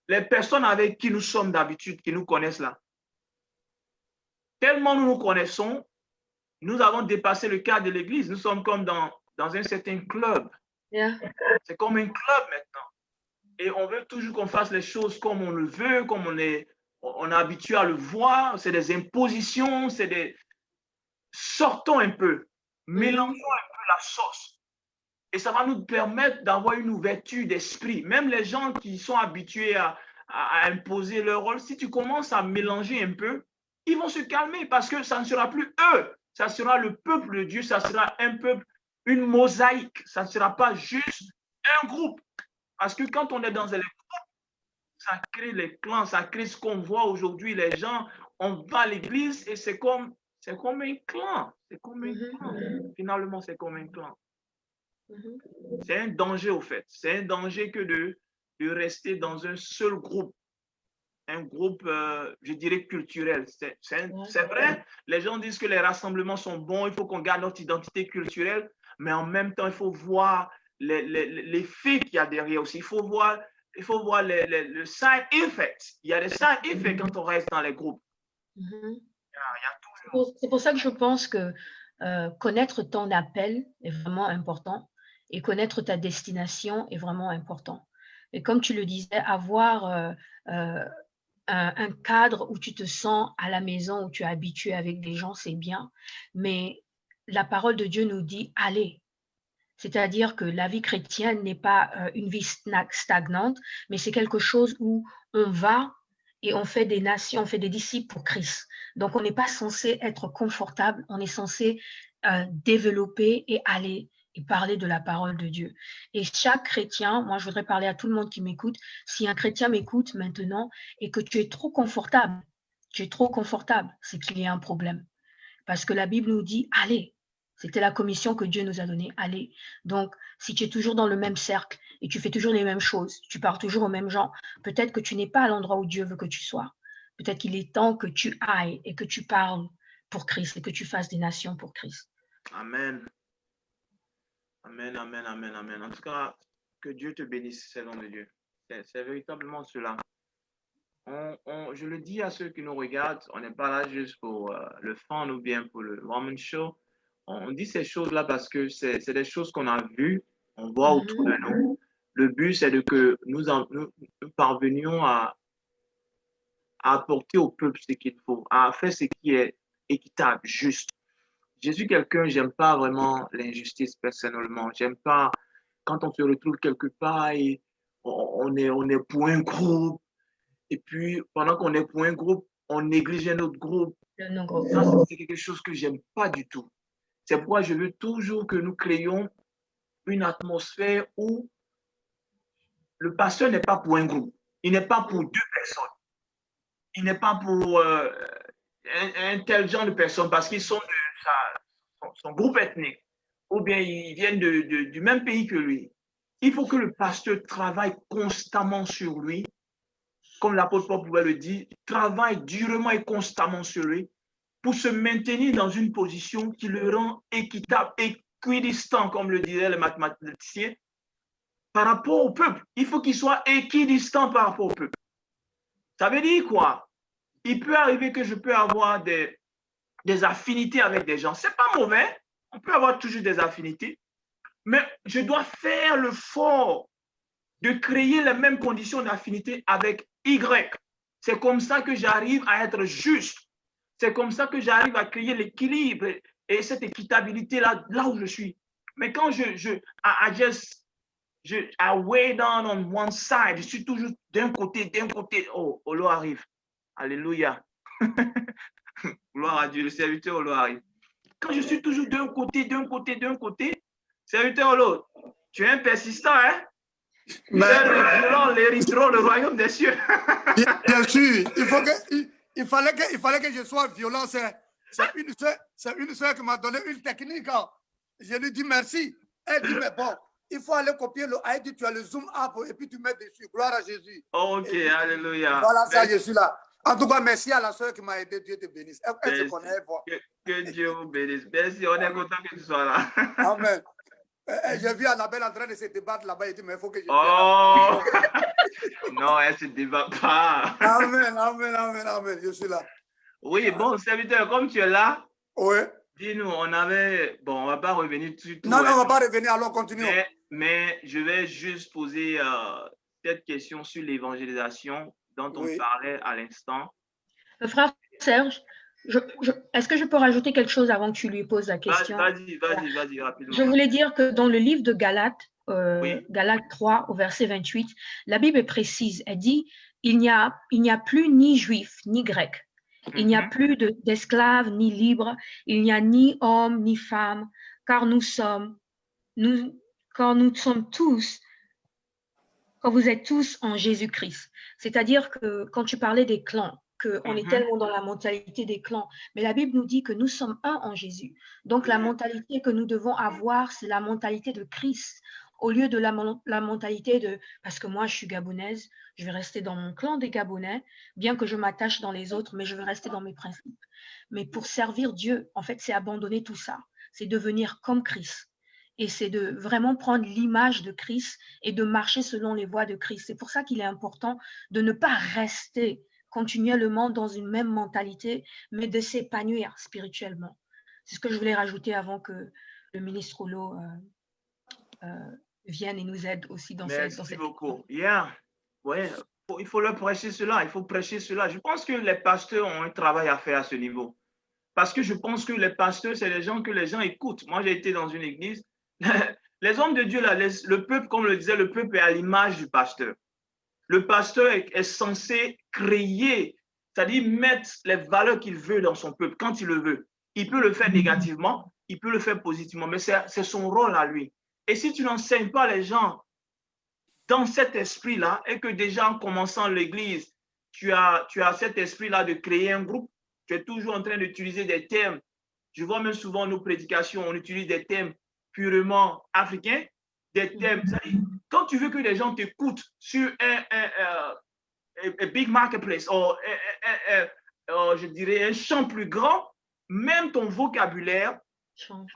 les personnes avec qui nous sommes d'habitude, qui nous connaissent là, tellement nous nous connaissons, nous avons dépassé le cadre de l'Église. Nous sommes comme dans un certain club. Yeah. C'est comme un club maintenant. Et on veut toujours qu'on fasse les choses comme on le veut, comme on est habitué à le voir. C'est des impositions, c'est des... Sortons un peu, mélangeons un peu la sauce. Et ça va nous permettre d'avoir une ouverture d'esprit. Même les gens qui sont habitués à imposer leur rôle, si tu commences à mélanger un peu, ils vont se calmer parce que ça ne sera plus eux. Ça sera le peuple de Dieu, ça sera un peuple, une mosaïque. Ça ne sera pas juste un groupe. Parce que quand on est dans les groupes, ça crée les clans, ça crée ce qu'on voit aujourd'hui. Les gens, on va à l'église et c'est comme un clan. C'est comme un clan. Finalement, c'est comme un clan. C'est un danger, au fait. C'est un danger que de rester dans un seul groupe. Un groupe, je dirais, culturel. C'est vrai, les gens disent que les rassemblements sont bons, il faut qu'on garde notre identité culturelle, mais en même temps, il faut voir les faits qu'il y a derrière aussi. Il faut voir le side effect. Il y a des side effects quand on reste dans les groupes. C'est pour ça que je pense que connaître ton appel est vraiment important et connaître ta destination est vraiment important. Et comme tu le disais, avoir un cadre où tu te sens à la maison, où tu es habitué avec des gens, c'est bien. Mais la parole de Dieu nous dit, allez, C'est-à-dire que la vie chrétienne n'est pas une vie stagnante, mais c'est quelque chose où on va et on fait des nations, on fait des disciples pour Christ. Donc, on n'est pas censé être confortable, on est censé développer et aller et parler de la parole de Dieu. Et chaque chrétien, moi je voudrais parler à tout le monde qui m'écoute, si un chrétien m'écoute maintenant et que tu es trop confortable, c'est qu'il y a un problème. Parce que la Bible nous dit, allez, c'était la commission que Dieu nous a donnée, allez. Donc, si tu es toujours dans le même cercle et tu fais toujours les mêmes choses, tu parles toujours aux mêmes gens, peut-être que tu n'es pas à l'endroit où Dieu veut que tu sois. Peut-être qu'il est temps que tu ailles et que tu parles pour Christ et que tu fasses des nations pour Christ. Amen. Amen, amen, amen, amen. En tout cas, que Dieu te bénisse, c'est le nom de Dieu. C'est véritablement cela. Je le dis à ceux qui nous regardent, on n'est pas là juste pour le fun ou bien pour le woman show. On dit ces choses-là parce que c'est des choses qu'on a vues, on voit autour de nous. Le but, c'est que nous parvenions à apporter au peuple ce qu'il faut, à faire ce qui est équitable, juste. Je suis quelqu'un, j'aime pas vraiment l'injustice personnellement. J'aime pas quand on se retrouve quelque part et on est pour un groupe. Et puis, pendant qu'on est pour un groupe, on néglige un autre groupe. Ça, c'est quelque chose que j'aime pas du tout. C'est pourquoi je veux toujours que nous créions une atmosphère où le pasteur n'est pas pour un groupe. Il n'est pas pour deux personnes. Il n'est pas pour un tel genre de personnes parce qu'ils sont de son groupe ethnique ou bien ils viennent du même pays que lui. Il faut que le pasteur travaille constamment sur lui, comme l'apôtre Paul pouvait le dire, travaille durement et constamment sur lui pour se maintenir dans une position qui le rend équitable, équidistant, comme le diraient les mathématiciens, par rapport au peuple. Il faut qu'il soit équidistant par rapport au peuple. Ça veut dire quoi? Il peut arriver que je peux avoir des affinités avec des gens. Ce n'est pas mauvais. On peut avoir toujours des affinités. Mais je dois faire l'effort de créer les mêmes conditions d'affinité avec Y. C'est comme ça que j'arrive à être juste. C'est comme ça que j'arrive à créer l'équilibre et cette équitabilité-là, là où je suis. Mais quand I weigh down on one side, je suis toujours d'un côté, oh, Olo arrive. Alléluia. Gloire à Dieu, le serviteur Olo arrive. Quand je suis toujours d'un côté, serviteur Olo, tu es un persistant, hein? Mais... Tu es le violent, l'héritron, le royaume des cieux. Bien sûr, il fallait que je sois violent. C'est une soeur qui m'a donné une technique. Je lui dis merci. Elle dit, mais bon, il faut aller copier le. Elle dit, tu as le zoom up et puis tu mets dessus. Gloire à Jésus. Ok, puis, alléluia. Voilà, ça, je suis là. En tout cas, merci à la soeur qui m'a aidé. Dieu te bénisse. Elle se connaît. Que Dieu vous bénisse. Merci, on est content que tu sois là. Amen. J'ai vu Annabelle en train de se débattre là-bas. Il dit, mais il faut que je. Oh! Non, elle ne se débat pas. Amen, amen, amen, amen. Je suis là. Oui, bon, serviteur, comme tu es là, oui. Dis-nous, on avait. Bon, on ne va pas revenir tout. Non, on ne va pas revenir, alors continuons. Mais je vais juste poser cette question sur l'évangélisation dont on parlait à l'instant. Frère Serge, est-ce que je peux rajouter quelque chose avant que tu lui poses la question? Vas-y, rapidement. Je voulais dire que dans le livre de Galates, Galates 3, au verset 28, la Bible est précise. Elle dit, il n'y a plus ni juif, ni grec. Il n'y a plus d'esclaves ni libres, il n'y a ni homme ni femme, car quand vous êtes tous en Jésus-Christ. C'est-à-dire que quand tu parlais des clans, qu'on est tellement dans la mentalité des clans, mais la Bible nous dit que nous sommes un en Jésus. Donc la mentalité que nous devons avoir, c'est la mentalité de Christ, au lieu de la mentalité de « parce que moi je suis gabonaise, je vais rester dans mon clan des Gabonais, bien que je m'attache dans les autres, mais je vais rester dans mes principes. » Mais pour servir Dieu, en fait, c'est abandonner tout ça. C'est devenir comme Christ. Et c'est de vraiment prendre l'image de Christ et de marcher selon les voies de Christ. C'est pour ça qu'il est important de ne pas rester continuellement dans une même mentalité, mais de s'épanouir spirituellement. C'est ce que je voulais rajouter avant que le ministre Olo vienne et nous aide aussi dans cette... Merci beaucoup. Ouais, il faut leur prêcher cela, il faut prêcher cela. Je pense que les pasteurs ont un travail à faire à ce niveau. Parce que je pense que les pasteurs, c'est les gens que les gens écoutent. Moi, j'ai été dans une église, Les hommes de Dieu, là, le peuple, comme le disait, le peuple est à l'image du pasteur. Le pasteur est censé créer, c'est-à-dire mettre les valeurs qu'il veut dans son peuple, quand il le veut. Il peut le faire négativement, il peut le faire positivement, mais c'est son rôle à lui. Et si tu n'enseignes pas les gens dans cet esprit-là, et que déjà en commençant l'église, tu as cet esprit-là de créer un groupe, tu es toujours en train d'utiliser des termes. Je vois même souvent nos prédications, on utilise des thèmes purement africains, des thèmes. Quand tu veux que les gens t'écoutent sur un big marketplace, ou je dirais un champ plus grand, même ton vocabulaire,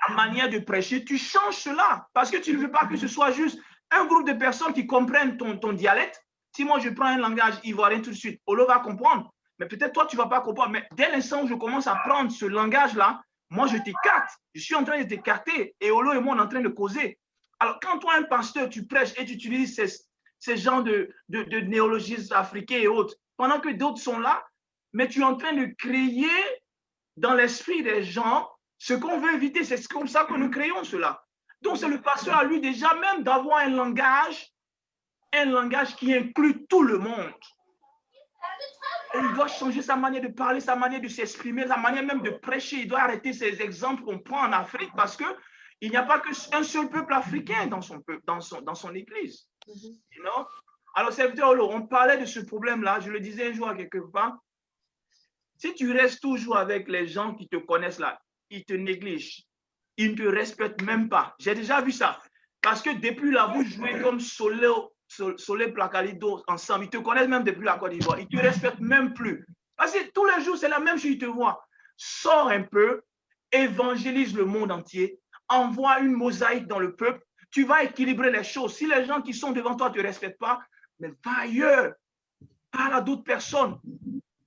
la manière de prêcher, tu changes cela parce que tu ne veux pas que ce soit juste un groupe de personnes qui comprennent ton dialecte. Si moi je prends un langage ivoirien tout de suite, Olo va comprendre, mais peut-être toi tu ne vas pas comprendre. Mais dès l'instant où je commence à prendre ce langage-là, moi je t'écarte. Je suis en train de t'écarter et Olo et moi on est en train de causer. Alors quand toi un pasteur, tu prêches et tu utilises ces genres de néologismes africains et autres, pendant que d'autres sont là, mais tu es en train de créer dans l'esprit des gens ce qu'on veut éviter. C'est comme ça que nous créons cela. Donc, c'est le pasteur à lui déjà même d'avoir un langage qui inclut tout le monde. Et il doit changer sa manière de parler, sa manière de s'exprimer, sa manière même de prêcher. Il doit arrêter ces exemples qu'on prend en Afrique parce qu'il n'y a pas qu'un seul peuple africain dans son église. You know? Alors, serviteur Olo, on parlait de ce problème-là. Je le disais un jour à quelque part. Si tu restes toujours avec les gens qui te connaissent là, ils te négligent, ils ne te respectent même pas. J'ai déjà vu ça. Parce que depuis là, vous jouez comme Soleil Placalido ensemble. Ils te connaissent même depuis la Côte d'Ivoire. Ils ne te respectent même plus. Parce que tous les jours, c'est la même chose, ils te voient. Sors un peu, évangélise le monde entier, envoie une mosaïque dans le peuple. Tu vas équilibrer les choses. Si les gens qui sont devant toi ne te respectent pas, mais va ailleurs. Parle à d'autres personnes.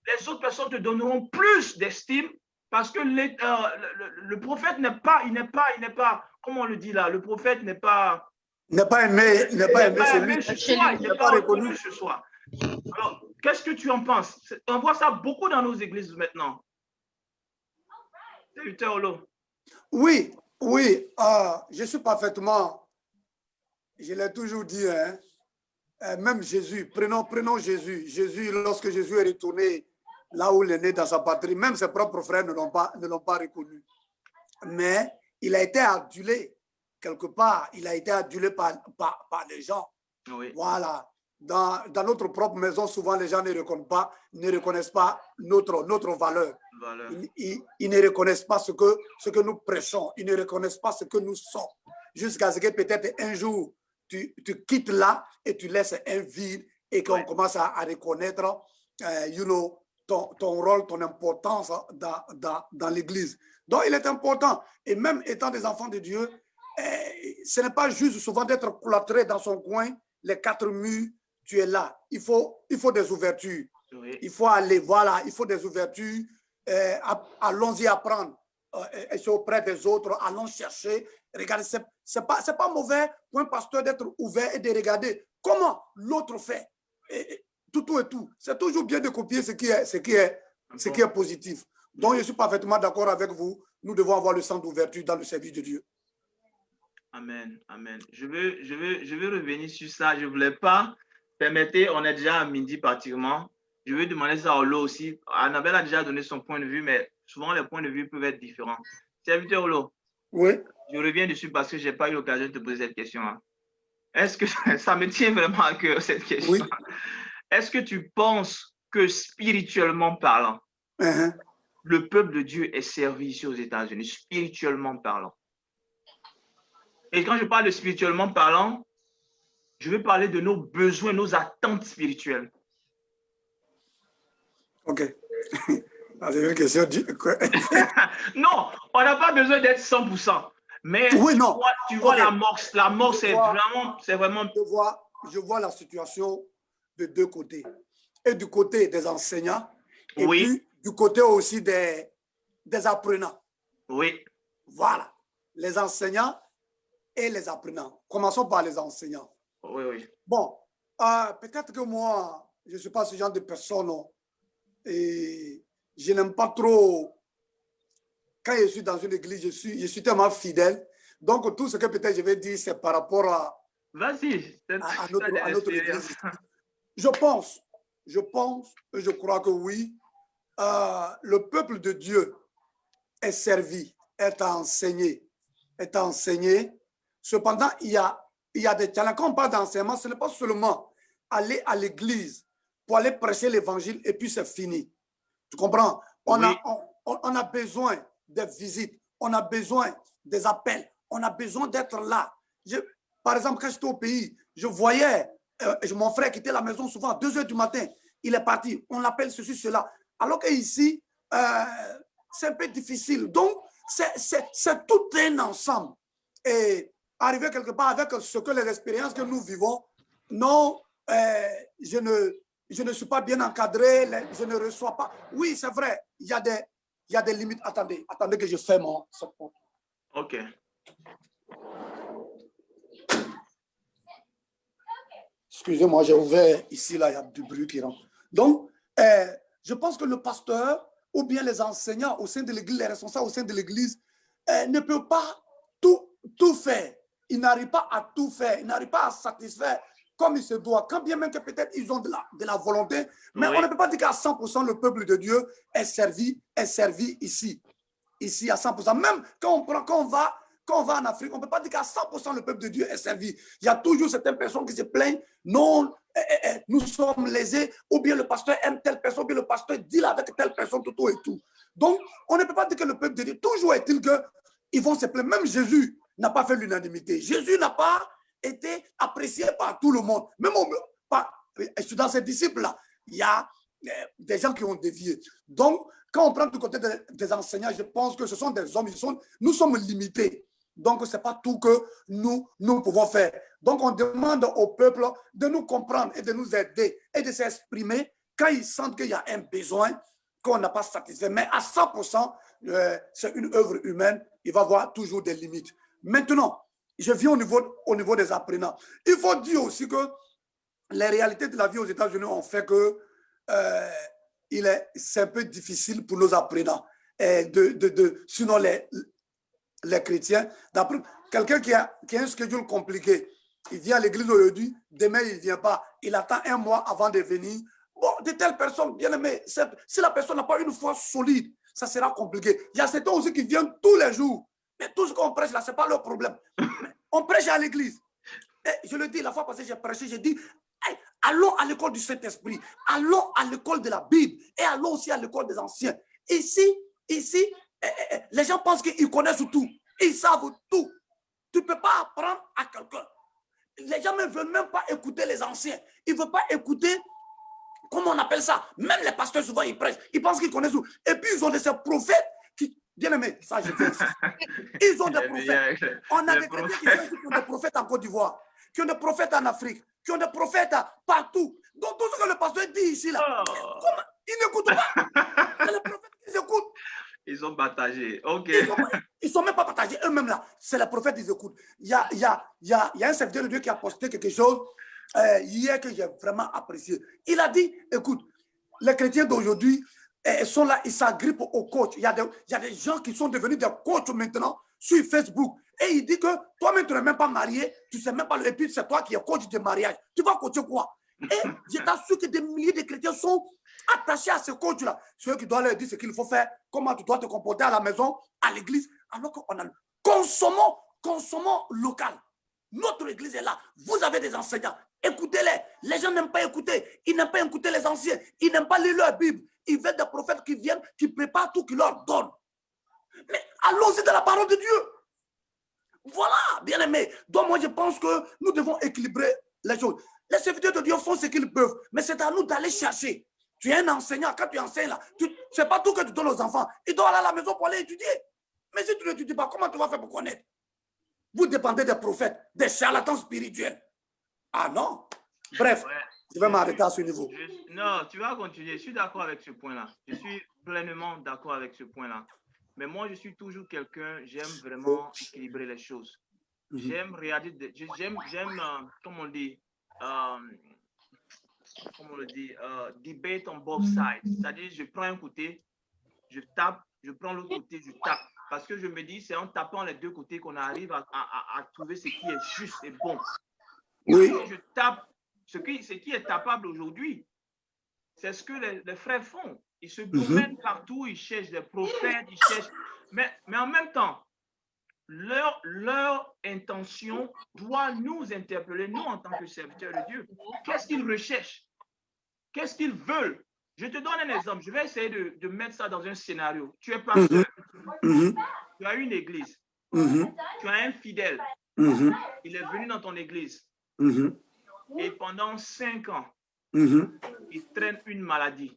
Les autres personnes te donneront plus d'estime parce que le prophète n'est pas, comment on le dit là, le prophète n'est pas aimé, il n'est pas aimé chez soi, il n'est pas reconnu chez soi. Alors, qu'est-ce que tu en penses? On voit ça beaucoup dans nos églises maintenant. Oui, je suis parfaitement, je l'ai toujours dit, hein, même Jésus, prenons Jésus. Jésus, lorsque Jésus est retourné là où il est né dans sa patrie, même ses propres frères ne l'ont pas reconnu. Mais il a été adulé quelque part, il a été adulé par les gens. Oui. Voilà. Dans notre propre maison, souvent les gens ne reconnaissent pas notre valeur. Ils ne reconnaissent pas ce que nous prêchons, ils ne reconnaissent pas ce que nous sommes. Jusqu'à ce que peut-être un jour, tu quittes là et tu laisses un vide et qu'on commence à reconnaître ton rôle, ton importance dans l'Église. Donc, il est important. Et même étant des enfants de Dieu, ce n'est pas juste souvent d'être cloîtré dans son coin, les quatre murs, tu es là. Il faut des ouvertures. Oui. Il faut aller, voilà, il faut des ouvertures. Allons-y apprendre. Auprès des autres, allons chercher. Regardez, c'est pas mauvais pour un pasteur d'être ouvert et de regarder comment l'autre fait. Tout et tout. C'est toujours bien de copier ce qui est positif. Donc, je suis parfaitement d'accord avec vous. Nous devons avoir le sens d'ouverture dans le service de Dieu. Amen, amen. Je veux revenir sur ça. Je ne voulais pas, permettez, on est déjà à midi pratiquement. Je veux demander ça à Olo aussi. Annabelle a déjà donné son point de vue, mais souvent les points de vue peuvent être différents. Serviteur Olo. Oui. Je reviens dessus parce que je n'ai pas eu l'occasion de te poser cette question. Est-ce que ça me tient vraiment à cœur cette question? Oui. Est-ce que tu penses que spirituellement parlant, le peuple de Dieu est servi ici aux États-Unis, spirituellement parlant? Et quand je parle de spirituellement parlant, je veux parler de nos besoins, nos attentes spirituelles. Ok. C'est une question. Non, on n'a pas besoin d'être 100%. Mais oui, tu vois l'amorce. L'amorce, c'est vraiment... Je vois la situation de deux côtés. Et du côté des enseignants, et puis du côté aussi des apprenants. Oui. Voilà. Les enseignants et les apprenants. Commençons par les enseignants. Oui, oui. Bon, peut-être que moi, je ne suis pas ce genre de personne. Et je n'aime pas trop, quand je suis dans une église, je suis tellement fidèle, Donc, tout ce que peut-être je vais dire, c'est par rapport Vas-y, à notre église. Je pense, et je crois que oui, le peuple de Dieu est servi, est enseigné. Cependant, il y a des challenges. Quand on parle d'enseignement, ce n'est pas seulement aller à l'église pour aller prêcher l'évangile et puis c'est fini. Tu comprends? On a besoin des visites, on a besoin des appels, on a besoin d'être là. Par exemple, quand j'étais au pays, je voyais mon frère quitter la maison souvent à 2 h du matin. Il est parti, on l'appelle ceci, cela. Alors qu'ici, c'est un peu difficile. Donc, c'est tout un ensemble. Et arriver quelque part avec ce que les expériences que nous vivons, non, je ne suis pas bien encadré, je ne reçois pas. Oui, c'est vrai, il y a des limites. Attendez que je ferme cette porte. OK. Excusez-moi, j'ai ouvert ici, là, il y a du bruit qui rentre. Donc, je pense que le pasteur ou bien les enseignants au sein de l'église, les responsables au sein de l'église, ne peuvent pas tout faire. Ils n'arrivent pas à tout faire. Ils n'arrivent pas à satisfaire comme il se doit. Quand bien même que peut-être ils ont de la volonté, mais on ne peut pas dire qu'à 100% le peuple de Dieu est servi ici à 100%. Même quand on va en Afrique, on ne peut pas dire qu'à 100% le peuple de Dieu est servi. Il y a toujours certaines personnes qui se plaignent, non, nous sommes lésés, ou bien le pasteur aime telle personne, ou bien le pasteur deal avec telle personne, tout et tout. Donc, on ne peut pas dire que le peuple de Dieu, toujours est-il qu'ils vont se plaindre. Même Jésus n'a pas fait l'unanimité. Jésus n'a pas été apprécié par tout le monde. Même dans ses disciples-là, il y a des gens qui ont dévié. Donc, quand on prend du côté des enseignants, je pense que ce sont des hommes, nous sommes limités. Donc, ce n'est pas tout que nous pouvons faire. Donc, on demande au peuple de nous comprendre et de nous aider et de s'exprimer quand ils sentent qu'il y a un besoin qu'on n'a pas satisfait. Mais à 100%, c'est une œuvre humaine, il va y avoir toujours des limites. Maintenant, je viens au niveau des apprenants. Il faut dire aussi que les réalités de la vie aux États-Unis ont fait que c'est un peu difficile pour nos apprenants. Sinon, les chrétiens, quelqu'un qui a un schedule compliqué, il vient à l'église aujourd'hui, demain il ne vient pas, il attend 1 mois avant de venir. Bon, de telles personnes, bien aimées, si la personne n'a pas une foi solide, ça sera compliqué. Il y a certains aussi qui viennent tous les jours, mais tout ce qu'on prêche là, ce n'est pas leur problème. On prêche à l'église. Et je le dis, la fois passée, j'ai prêché, j'ai dit, hey, allons à l'école du Saint-Esprit, allons à l'école de la Bible et allons aussi à l'école des anciens. Ici, les gens pensent qu'ils connaissent tout, ils savent tout. Tu ne peux pas apprendre à quelqu'un. Les gens ne veulent même pas écouter les anciens. Ils ne veulent pas écouter, comment on appelle ça. Même les pasteurs, souvent, ils prêchent. Ils pensent qu'ils connaissent tout. Et puis, ils ont ces prophètes qui, bien aimé, ça, je fais. Ils ont des prophètes. On a des chrétiens qui ont des prophètes en Côte d'Ivoire, qui ont des prophètes en Afrique, qui ont des prophètes partout. Donc, tout ce que le pasteur dit ici, là, ils n'écoutent pas. C'est les prophètes qui écoutent. Ils ont partagé. OK. Ils ne sont même pas partagés eux-mêmes là. C'est les prophètes qui écoutent. Il y a un serviteur de Dieu qui a posté quelque chose hier que j'ai vraiment apprécié. Il a dit, écoute, les chrétiens d'aujourd'hui sont là, ils s'agrippent au coach. Il y a des gens qui sont devenus des coachs maintenant sur Facebook. Et il dit que toi-même, tu n'es même pas marié, tu ne sais même pas, et puis c'est toi qui es coach de mariage. Tu vas coacher quoi? Et je t'assure que des milliers de chrétiens sont attachés à ce coach-là. Ceux qui doivent leur dire ce qu'il faut faire, comment tu dois te comporter à la maison, à l'église. Alors qu'on a... Consommons local. Notre église est là. Vous avez des enseignants. Écoutez-les. Les gens n'aiment pas écouter. Ils n'aiment pas écouter les anciens. Ils n'aiment pas lire leur Bible. Ils veulent des prophètes qui viennent, qui préparent tout, qui leur donnent. Mais allons-y dans la parole de Dieu. Voilà, bien aimé. Donc moi, je pense que nous devons équilibrer les choses. Les serviteurs de Dieu font ce qu'ils peuvent, mais c'est à nous d'aller chercher. Tu es un enseignant, quand tu enseignes là, ce n'est pas tout que tu donnes aux enfants. Ils doivent aller à la maison pour aller étudier. Mais si tu n'étudies pas, comment tu vas faire pour connaître? Vous dépendez des prophètes, des charlatans spirituels. Ah non. Bref, je vais m'arrêter à ce niveau. Non, tu vas continuer. Je suis d'accord avec ce point-là. Je suis pleinement d'accord avec ce point-là. Mais moi, je suis toujours quelqu'un, j'aime vraiment équilibrer les choses. J'aime regarder, comme on dit, debate on both sides. C'est-à-dire, je prends un côté, je tape, je prends l'autre côté, je tape. parce que je me dis, c'est en tapant les deux côtés qu'on arrive à trouver ce qui est juste et bon. Oui. Si je tape ce qui est tapable aujourd'hui, c'est ce que les frères font. Ils se promènent partout, ils cherchent des prophètes, ils cherchent. Mais en même temps, leur intention doit nous interpeller, nous en tant que serviteurs de Dieu. Qu'est-ce qu'ils recherchent? Qu'est-ce qu'ils veulent? Je te donne un exemple. Je vais essayer de mettre ça dans un scénario. Tu es pasteur. Tu as une église. Tu as un fidèle. Il est venu dans ton église. Et pendant 5 ans, il traîne une maladie.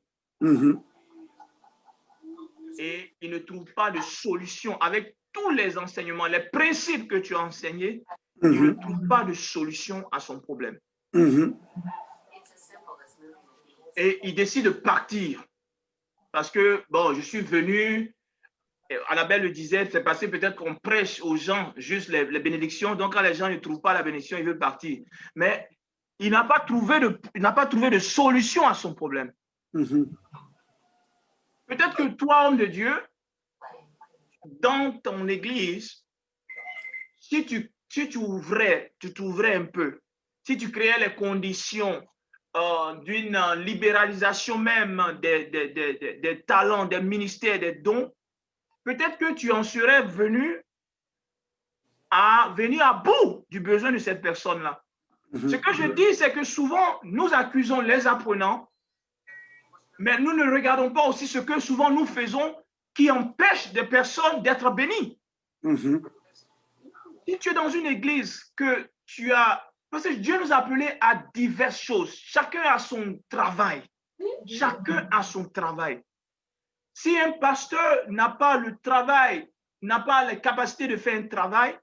Et il ne trouve pas de solution. Avec tous les enseignements, les principes que tu as enseignés, il ne trouve pas de solution à son problème. Et il décide de partir. Parce que, bon, je suis venu, Annabelle le disait, c'est passé peut-être qu'on prêche aux gens juste les bénédictions. Donc, quand les gens ne trouvent pas la bénédiction, il veut partir. Mais il n'a pas trouvé de solution à son problème. Peut-être que toi, homme de Dieu, dans ton église, si tu t'ouvrais un peu, si tu créais les conditions d'une libéralisation même des talents, des ministères, des dons, peut-être que tu en serais venu à venir à bout du besoin de cette personne-là. Ce que je dis, c'est que souvent, nous accusons les apprenants, mais nous ne regardons pas aussi ce que souvent nous faisons qui empêche des personnes d'être bénies. Si tu es dans une église que tu as... Parce que Dieu nous a appelés à diverses choses. Chacun a son travail. Chacun a son travail. Si un pasteur n'a pas le travail, n'a pas les capacités de faire un travail,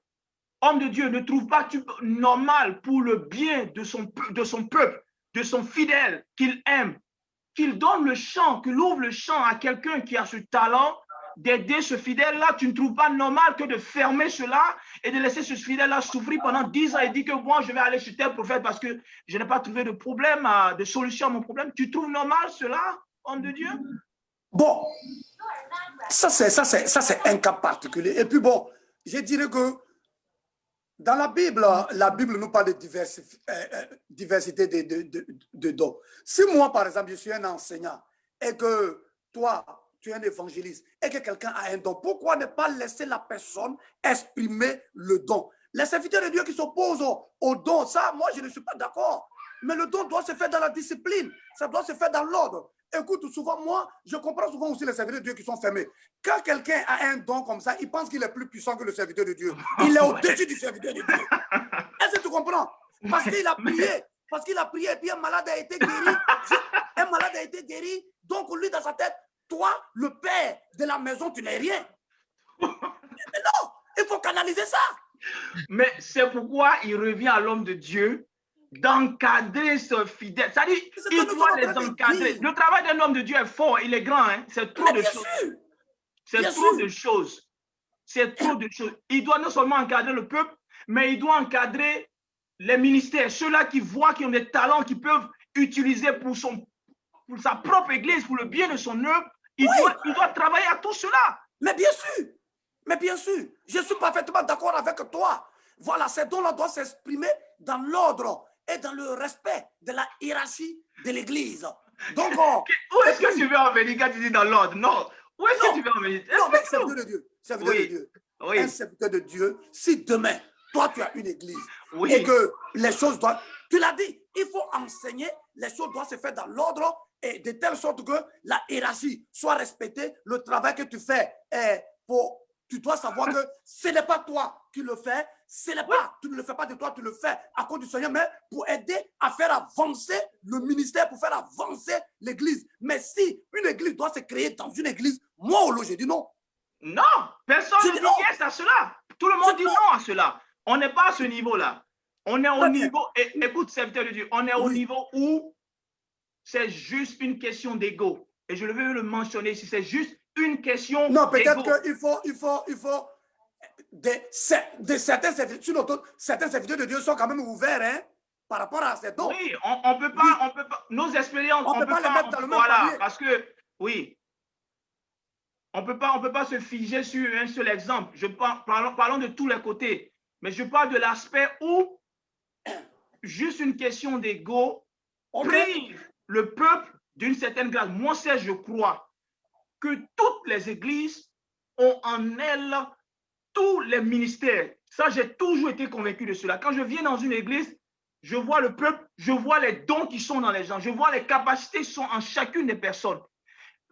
homme de Dieu ne trouve pas normal pour le bien de son peuple, de son fidèle qu'il aime, qu'il donne le champ, qu'il ouvre le champ à quelqu'un qui a ce talent d'aider ce fidèle-là. Tu ne trouves pas normal que de fermer cela et de laisser ce fidèle-là souffrir pendant 10 ans et dire que moi, je vais aller chez tel prophète parce que je n'ai pas trouvé de problème, de solution à mon problème. Tu trouves normal cela, homme de Dieu? Bon, ça c'est un cas particulier. Et puis bon, je dirais que dans la Bible nous parle de diversité de dons. Si moi, par exemple, je suis un enseignant et que toi, tu es un évangéliste et que quelqu'un a un don, pourquoi ne pas laisser la personne exprimer le don? Les serviteurs de Dieu qui s'opposent au don, ça, moi, je ne suis pas d'accord. Mais le don doit se faire dans la discipline, ça doit se faire dans l'ordre. Écoute, souvent, moi, je comprends souvent aussi les serviteurs de Dieu qui sont fermés. Quand quelqu'un a un don comme ça, il pense qu'il est plus puissant que le serviteur de Dieu. Il est au-dessus du serviteur de Dieu. Est-ce que tu comprends? Parce qu'il a prié. Parce qu'il a prié et puis un malade a été guéri. Un malade a été guéri. Donc, lui, dans sa tête, toi, le père de la maison, tu n'es rien. Mais non, il faut canaliser ça. Mais c'est pourquoi il revient à l'homme de Dieu d'encadrer ce fidèle. C'est-à-dire, il doit les encadrer. Le travail d'un homme de Dieu est fort, il est grand. Hein? C'est trop de choses. C'est trop de choses. C'est trop de choses. Il doit non seulement encadrer le peuple, mais il doit encadrer les ministères, ceux-là qui voient, qui ont des talents, qui peuvent utiliser pour sa propre église, pour le bien de son œuvre. Il doit travailler à tout cela. Mais bien sûr, je suis parfaitement d'accord avec toi. Voilà, ces dons-là doivent s'exprimer dans l'ordre et dans le respect de la hiérarchie de l'église. Donc, où est-ce que tu veux en venir quand tu dis dans l'ordre? Non. Où est-ce que tu veux en venir? Non, mais serviteur de Dieu. Serviteur de Dieu. Un serviteur de Dieu, si demain, toi, tu as une église et que les choses doivent... Tu l'as dit, il faut enseigner, les choses doivent se faire dans l'ordre et de telle sorte que la hiérarchie soit respectée, le travail que tu fais est pour... Tu dois savoir que ce n'est pas toi qui le fais, tu ne le fais pas de toi, tu le fais à cause du Seigneur, mais pour aider à faire avancer le ministère, pour faire avancer l'église. Mais si une église doit se créer dans une église, moi, au lot, j'ai dit non. Non, personne ne dit yes à cela. Tout le monde dit non à cela. On n'est pas à ce niveau-là. On est au niveau, écoute, serviteur de Dieu, on est au niveau où c'est juste une question d'ego. Et je veux le mentionner ici, c'est juste une question. Non, peut-être qu'il faut certains serviteurs de Dieu sont quand même ouverts hein, par rapport à ces dons. Oui, on peut pas, nos expériences, on peut pas les mettre dans le même panier. Voilà, parce que, oui. On peut pas se figer sur un seul exemple. Parlons de tous les côtés. Mais je parle de l'aspect où juste une question d'ego prive le peuple d'une certaine grâce. Moi, je crois que toutes les églises ont en elles tous les ministères. Ça, j'ai toujours été convaincu de cela. Quand je viens dans une église, je vois le peuple, je vois les dons qui sont dans les gens, je vois les capacités qui sont en chacune des personnes.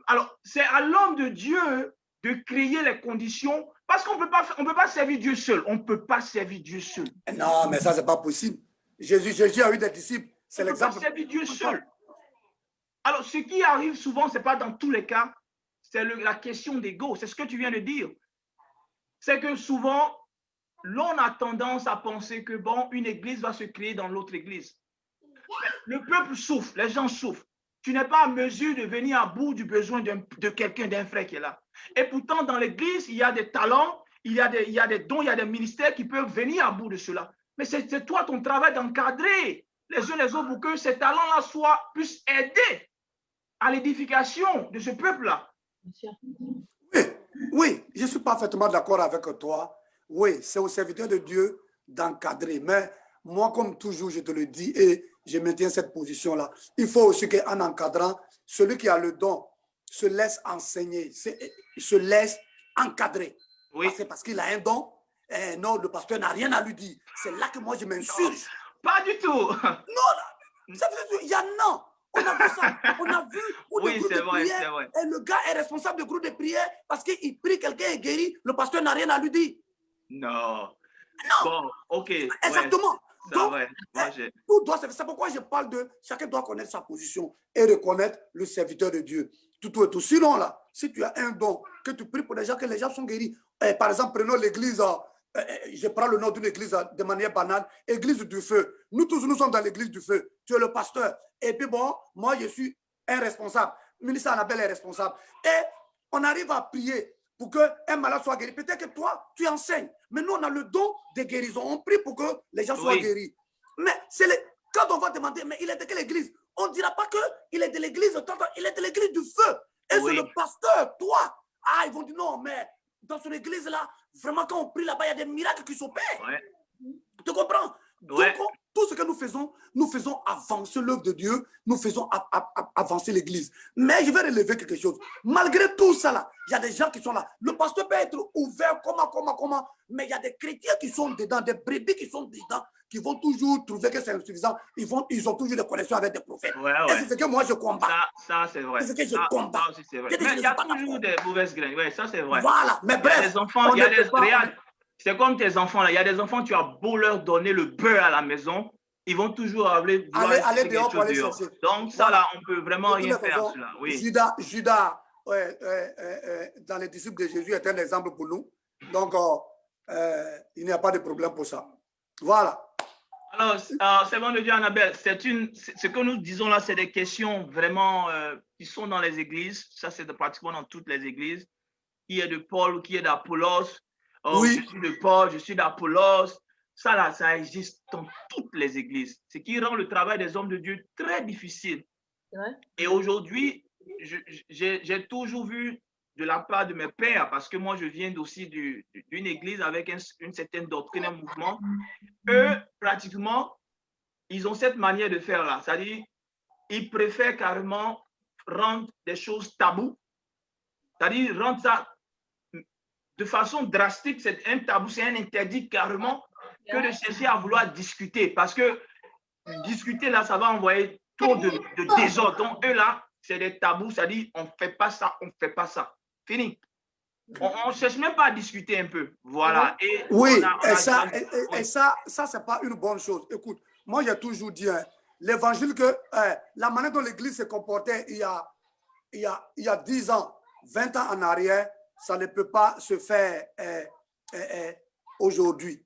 Alors, c'est à l'homme de Dieu de créer les conditions, parce qu'on peut pas servir Dieu seul. On ne peut pas servir Dieu seul. Non, mais ça, c'est pas possible. Jésus a eu des disciples. C'est l'exemple. On ne peut pas servir Dieu seul. Alors, ce qui arrive souvent, ce n'est pas dans tous les cas, c'est la question d'ego. C'est ce que tu viens de dire. C'est que souvent, l'on a tendance à penser que, bon, une église va se créer dans l'autre église. Le peuple souffre, les gens souffrent. Tu n'es pas en mesure de venir à bout du besoin de quelqu'un, d'un frère qui est là. Et pourtant, dans l'église, il y a des talents, il y a des dons, il y a des ministères qui peuvent venir à bout de cela. Mais c'est toi, ton travail d'encadrer les uns les autres pour que ces talents-là puissent aider à l'édification de ce peuple-là. Oui, je suis parfaitement d'accord avec toi. Oui, c'est au serviteur de Dieu d'encadrer. Mais moi, comme toujours, je te le dis et je maintiens cette position-là. Il faut aussi qu'en encadrant, celui qui a le don se laisse enseigner, se laisse encadrer. Oui. C'est parce qu'il a un don. Non, le pasteur n'a rien à lui dire. C'est là que moi, je m'insurge. Pas du tout. Non, il y a non. On a vu ça. On a vu oui, c'est vrai, c'est vrai. Et le gars est responsable du groupe de prière parce qu'il prie, quelqu'un est guéri. Le pasteur n'a rien à lui dire. Non. Non. Bon, ok. Exactement. Ouais, donc, vrai. c'est pourquoi je parle de chacun doit connaître sa position et reconnaître le serviteur de Dieu. Tout et tout. Sinon, là, si tu as un don, que tu pries pour les gens, que les gens sont guéris. Par exemple, prenons l'église, je prends le nom d'une église de manière banale, église du feu. Nous tous, nous sommes dans l'église du feu. Tu es le pasteur. Et puis bon, moi, je suis un responsable. Ministre Annabelle est responsable. Et on arrive à prier pour qu'un malade soit guéri. Peut-être que toi, tu enseignes. Mais nous, on a le don de guérison. On prie pour que les gens soient guéris. Mais quand on va demander, mais il est de quelle église? On ne dira pas qu'il est de l'église, il est de l'église du feu. Et c'est le pasteur, toi. Ah, ils vont dire non, mais dans son église-là, vraiment, quand on prie là-bas, il y a des miracles qui s'opèrent. Tu comprends? Donc, tout ce que nous faisons avancer l'œuvre de Dieu, nous faisons avancer l'église. Mais je vais relever quelque chose. Malgré tout ça, là, il y a des gens qui sont là. Le pasteur peut être ouvert, comment, mais il y a des chrétiens qui sont dedans, des brebis qui sont dedans, qui vont toujours trouver que c'est insuffisant. Ils ont toujours des connexions avec des prophètes. Et c'est ce que moi je combats. Ça c'est vrai. C'est ce que je combats. Ça aussi, c'est vrai. Mais il y a toujours des mauvaises graines. Oui, ça c'est vrai. Voilà. Mais bref. Les enfants, c'est comme tes enfants là. Il y a des enfants, tu as beau leur donner le beurre à la maison, ils vont toujours aller dehors pour aller chercher. Donc ça là, on peut vraiment rien faire à cela. Oui. Judas, dans les disciples de Jésus, est un exemple pour nous. Donc il n'y a pas de problème pour ça. Voilà. Alors, c'est bon de dire, Annabelle, ce que nous disons là, c'est des questions vraiment qui sont dans les églises. Ça, c'est pratiquement dans toutes les églises. Qui est de Paul ou qui est d'Apollos? Oui. Je suis de Paul, je suis d'Apollos. Ça, là, ça existe dans toutes les églises. Ce qui rend le travail des hommes de Dieu très difficile. Et aujourd'hui, j'ai toujours vu de la part de mes pères, parce que moi, je viens aussi d'une église avec une certaine doctrine, un mouvement. Eux, pratiquement, ils ont cette manière de faire là. C'est-à-dire, ils préfèrent carrément rendre des choses tabous. C'est-à-dire, rendre ça de façon drastique, c'est un tabou, c'est un interdit carrément, que de chercher à vouloir discuter. Parce que discuter là, ça va envoyer trop de désordre. Donc, eux là, c'est des tabous, c'est-à-dire, on ne fait pas ça, on ne fait pas ça. Fini. On ne cherche même pas à discuter un peu. Voilà. Et oui, et ça c'est pas une bonne chose. Écoute, moi, j'ai toujours dit, l'évangile, que la manière dont l'Église se comportait il y a 10 ans, 20 ans en arrière, ça ne peut pas se faire aujourd'hui.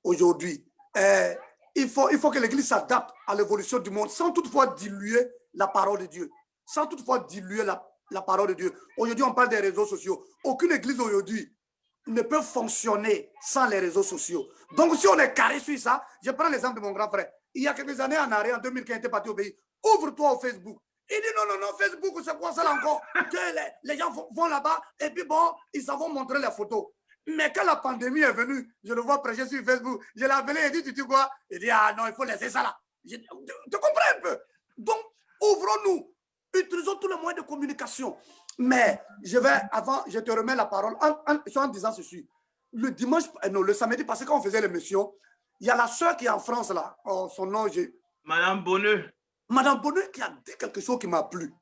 Il faut que l'Église s'adapte à l'évolution du monde sans toutefois diluer la parole de Dieu. Sans toutefois diluer la parole de Dieu. Aujourd'hui, on parle des réseaux sociaux. Aucune église aujourd'hui ne peut fonctionner sans les réseaux sociaux. Donc, si on est carré sur ça, je prends l'exemple de mon grand frère. Il y a quelques années en arrière, en 2015, il était parti au pays. Ouvre-toi au Facebook Il dit non, non, non, Facebook, c'est quoi ça là encore? Que les gens vont là-bas et puis bon, ils s'en vont montrer les photos. Mais quand la pandémie est venue, je le vois prêcher sur Facebook, je l'ai appelé et dit, tu dis quoi? Il dit, ah non, il faut laisser ça là. Tu comprends un peu? Donc, ouvrons-nous, utilisons tous les moyens de communication. Mais je te remets la parole en disant ceci. Le dimanche, non, le samedi passé, quand on faisait l'émission, il y a la soeur qui est en France là, son nom, Madame Bonneux. Madame Bonneux qui a dit quelque chose qui m'a plu.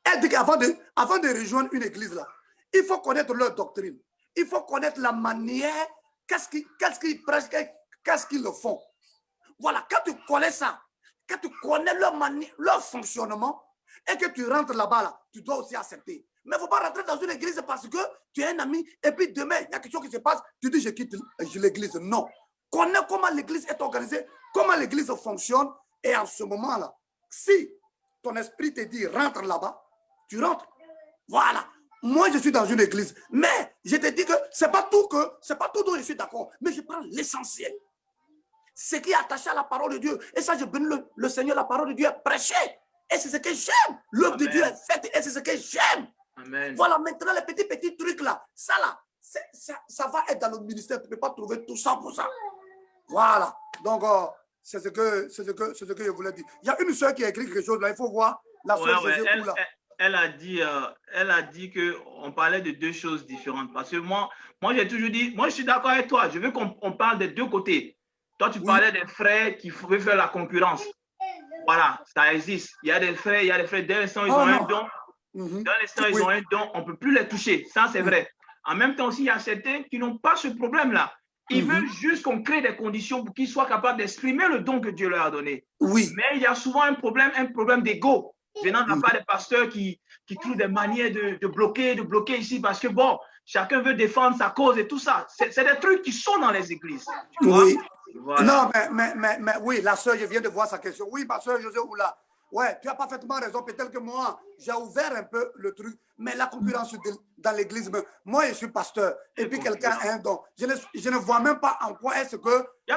Elle dit qu'avant de rejoindre une église là, il faut connaître leur doctrine. Il faut connaître la manière, qu'est-ce qu'ils prêchent, qu'est-ce qu'ils le font. Voilà, quand tu connais ça, quand tu connais leur fonctionnement, et que tu rentres là-bas, là, tu dois aussi accepter. Mais il ne faut pas rentrer dans une église parce que tu es un ami, et puis demain, il y a quelque chose qui se passe, tu dis je quitte l'église. Non. Connais comment l'église est organisée, comment l'église fonctionne, et en ce moment-là, si ton esprit te dit rentre là-bas, tu rentres. Voilà. Moi, je suis dans une église, mais je te dis que ce n'est pas tout dont je suis d'accord, mais je prends l'essentiel. Ce qui est attaché à la parole de Dieu. Et ça, je bénis le Seigneur, la parole de Dieu est prêchée. Et c'est ce que j'aime. L'œuvre de Dieu est faite et c'est ce que j'aime. Amen. Voilà, maintenant, les petits trucs là, ça là, ça va être dans le ministère. Tu ne peux pas trouver tout ça pour ça. Voilà. Donc, c'est ce que je voulais dire. Il y a une soeur qui a écrit quelque chose là, il faut voir la soeur José là. Elle a dit qu'on parlait de deux choses différentes. Parce que moi j'ai toujours dit, moi je suis d'accord avec toi, je veux qu'on parle des deux côtés. Toi, tu parlais des frères qui pouvaient faire la concurrence. Voilà, ça existe. Il y a des frères, d'un instant, ils ont un don. D'un instant, ils ont un don, on ne peut plus les toucher. Ça, c'est vrai. En même temps aussi, il y a certains qui n'ont pas ce problème-là. Ils veulent juste qu'on crée des conditions pour qu'ils soient capables d'exprimer le don que Dieu leur a donné. Oui. Mais il y a souvent un problème d'ego venant de la part des pasteurs qui trouvent des manières de bloquer ici parce que bon, chacun veut défendre sa cause et tout ça. C'est des trucs qui sont dans les églises. Tu vois? Oui. Voilà. Non, mais oui, la soeur, je viens de voir sa question. Oui, ma soeur José Oula. Ouais, tu as parfaitement raison. Peut-être que moi, j'ai ouvert un peu le truc, mais la concurrence dans l'église, moi, je suis pasteur. Et puis quelqu'un a un don. Je ne vois même pas en quoi est-ce que. Il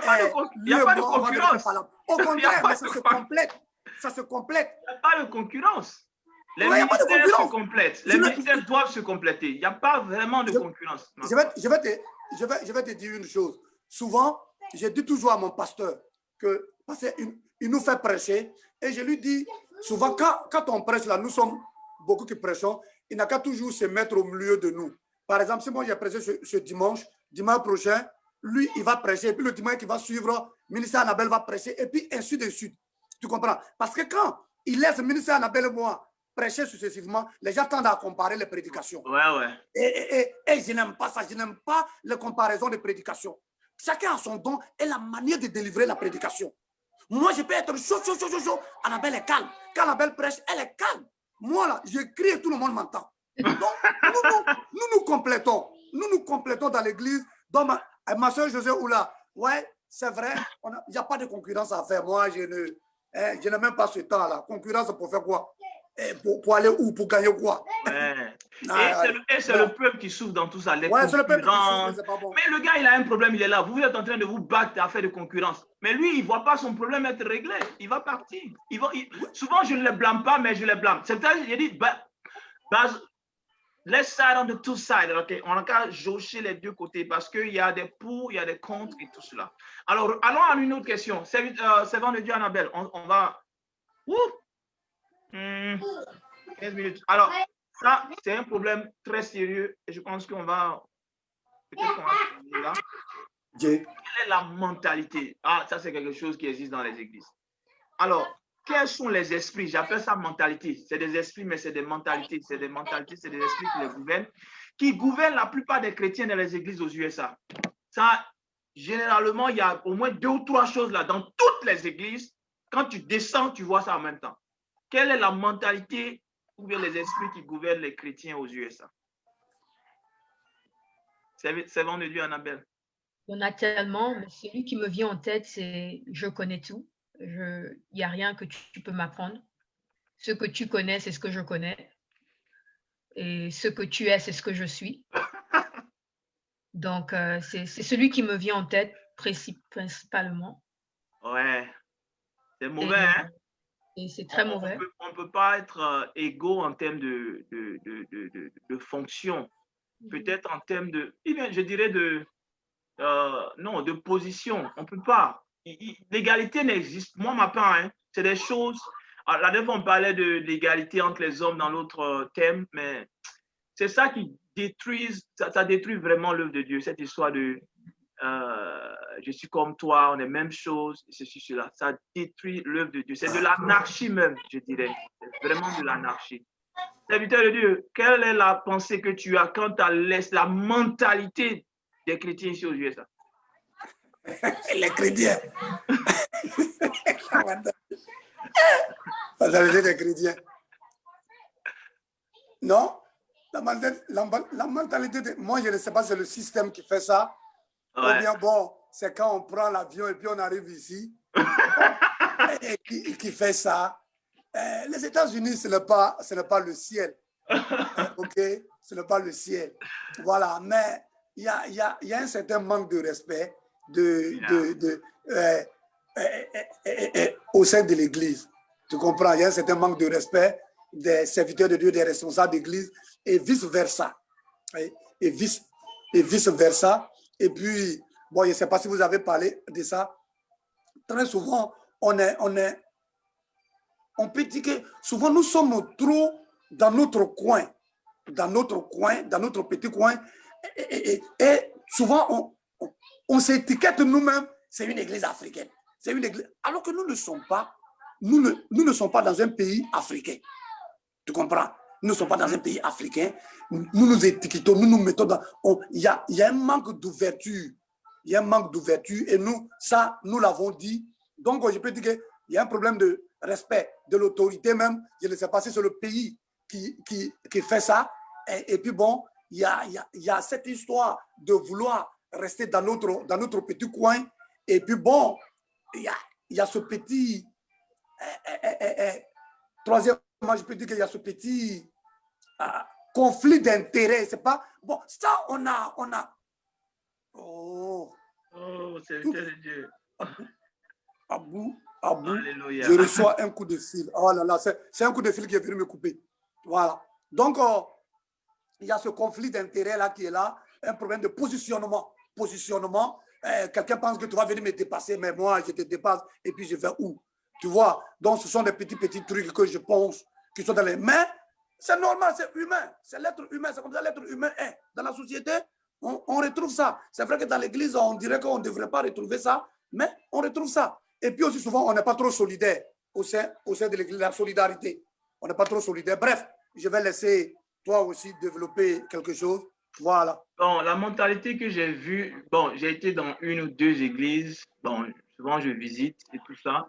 n'y a pas de concurrence. Au contraire, mais ça se complète. Ça se complète. Il n'y a pas de concurrence. Les ministères se complètent. Les ministères doivent se compléter. Il n'y a pas vraiment de concurrence. Je vais te dire une chose. Souvent, je dis toujours à mon pasteur que parce qu'il nous fait prêcher et je lui dis souvent quand on prêche là, nous sommes beaucoup qui prêchons, il n'a qu'à toujours se mettre au milieu de nous. Par exemple, si moi j'ai prêché ce dimanche prochain, lui il va prêcher et puis le dimanche qui va suivre, ministère Annabelle va prêcher et puis ainsi de suite. Tu comprends? Parce que quand il laisse ministère Annabelle et moi prêcher successivement, les gens tendent à comparer les prédications. Ouais. Et je n'aime pas ça, je n'aime pas les comparaisons de prédications. Chacun a son don et la manière de délivrer la prédication. Moi, je peux être chaud. Annabelle est calme. Quand Annabelle prêche, elle est calme. Moi, là, je crie et tout le monde m'entend. Donc, nous nous complétons. Nous nous complétons dans l'église. Donc, ma soeur José Oula, ouais, c'est vrai, il n'y a pas de concurrence à faire. Moi, je n'ai même pas ce temps-là. Concurrence pour faire quoi? Pour aller où? Pour gagner quoi? Ouais. Et c'est le peuple qui souffre dans tout ça. Les c'est le peuple qui souffre, c'est pas bon. Mais le gars, il a un problème, il est là. Vous êtes en train de vous battre à faire de concurrence. Mais lui, il ne voit pas son problème être réglé. Il va partir. Souvent, je ne les blâme pas, mais je les blâme. C'est-à-dire, il dit, let's side on the two sides. Okay? On a qu'à jauger les deux côtés parce qu'il y a des pour, il y a des contre et tout cela. Alors, allons à une autre question. Servant de Dieu Annabelle, on va... 15 minutes. Alors, ça, c'est un problème très sérieux et je pense qu'on va finir là. Quelle est la mentalité? Ah, ça, c'est quelque chose qui existe dans les églises. Alors, quels sont les esprits? J'appelle ça mentalité. C'est des esprits, mais c'est des mentalités. C'est des mentalités, c'est des esprits qui gouvernent la plupart des chrétiens dans les églises aux USA. Ça, généralement, il y a au moins 2 ou 3 choses là dans toutes les églises. Quand tu descends, tu vois ça en même temps. Quelle est la mentalité ou bien les esprits qui gouvernent les chrétiens aux USA? Servant de Dieu, Annabelle. Il y en a tellement, mais celui qui me vient en tête, c'est « je connais tout ». Il n'y a rien que tu peux m'apprendre. Ce que tu connais, c'est ce que je connais. Et ce que tu es, c'est ce que je suis. Donc, c'est celui qui me vient en tête principalement. Ouais. C'est mauvais, hein? Et c'est très mauvais. On peut pas être égaux en termes de fonction. Peut-être en termes de, je dirais non, de position. On peut pas. L'égalité n'existe. Moi, ma part, hein, c'est des choses. La dernière fois, on parlait de l'égalité entre les hommes dans l'autre thème, mais c'est ça qui détruit, ça détruit vraiment l'œuvre de Dieu, cette histoire de je suis comme toi, on est même chose, ceci, cela. Ça détruit l'œuvre de Dieu. C'est de l'anarchie même, je dirais. C'est vraiment de l'anarchie. Serviteur de Dieu, quelle est la pensée que tu as quant à la mentalité des chrétiens ici aux USA? Les chrétiens. La mentalité des chrétiens. Non, la mentalité de... Moi, je ne sais pas, c'est le système qui fait ça. Ouais. Ou bien, bon, c'est quand on prend l'avion et puis on arrive ici et qui fait ça. Les États-Unis, ce n'est pas le ciel. OK? Ce n'est pas le ciel. Voilà. Mais il y a un certain manque de respect au sein de l'Église. Tu comprends? Il y a un certain manque de respect des serviteurs de Dieu, des responsables d'Église et vice-versa. Et vice-versa. Et puis, bon, je ne sais pas si vous avez parlé de ça. Très souvent, on peut dire que souvent nous sommes trop dans notre coin, dans notre petit coin. Et souvent, on s'étiquette nous-mêmes, c'est une église africaine. C'est une église, alors que nous ne sommes pas, nous ne sommes pas dans un pays africain. Tu comprends? Nous ne sommes pas dans un pays africain. Nous nous étiquetons, nous nous mettons dans... Il y a un manque d'ouverture. Il y a un manque d'ouverture et nous, ça, nous l'avons dit. Donc, je peux dire qu'il y a un problème de respect de l'autorité même. Je ne sais pas si c'est le pays qui fait ça. Et puis bon, il y a cette histoire de vouloir rester dans notre petit coin. Et puis bon, il y a ce petit... troisièmement, je peux dire qu'il y a ce petit conflit d'intérêts. C'est pas... Bon, ça, on a... Oh, serviteur de Dieu. Abou, Alléluia. je reçois un coup de fil. Oh là là, c'est un coup de fil qui est venu me couper. Voilà. Donc, il y a ce conflit d'intérêts là qui est là, un problème de positionnement. Quelqu'un pense que tu vas venir me dépasser, mais moi, je te dépasse et puis je vais où? Tu vois? Donc, ce sont des petits trucs que je pense qui sont dans les mains. C'est normal, c'est humain. C'est l'être humain. C'est comme ça l'être humain est. Dans la société, on retrouve ça. C'est vrai que dans l'église, on dirait qu'on ne devrait pas retrouver ça, mais on retrouve ça. Et puis aussi souvent, on n'est pas trop solidaire au sein de l'église, la solidarité. On n'est pas trop solidaire. Bref, je vais laisser toi aussi développer quelque chose. Voilà. Bon, la mentalité que j'ai vue, bon, j'ai été dans une ou deux églises, bon, souvent je visite et tout ça.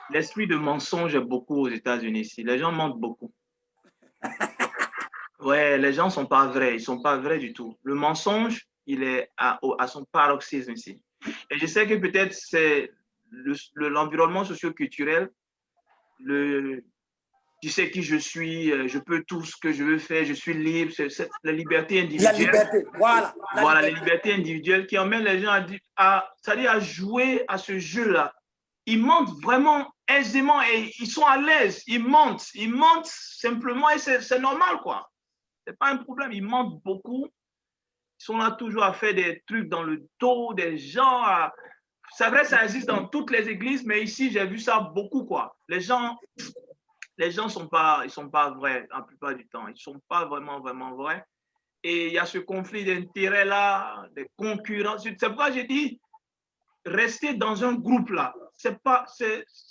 L'esprit de mensonge est beaucoup aux États-Unis ici. Les gens mentent beaucoup. Ouais, les gens ne sont pas vrais. Ils ne sont pas vrais du tout. Le mensonge, il est à son paroxysme ici. Et je sais que peut-être c'est l'environnement socio-culturel, tu sais qui je suis, je peux tout ce que je veux faire, je suis libre, c'est la liberté individuelle. La liberté, voilà. Voilà, la liberté individuelle qui emmène les gens à jouer à ce jeu-là. Ils mentent vraiment aisément et ils sont à l'aise. Ils mentent simplement et c'est normal, quoi. C'est pas un problème, ils mentent beaucoup. Ils sont là toujours à faire des trucs dans le dos des gens. C'est vrai, ça existe dans toutes les églises, mais ici, j'ai vu ça beaucoup, quoi. Les gens sont pas vrais la plupart du temps. Ils sont pas vraiment vrais. Et il y a ce conflit d'intérêts là, des concurrents. C'est pourquoi j'ai dit, rester dans un groupe là, ça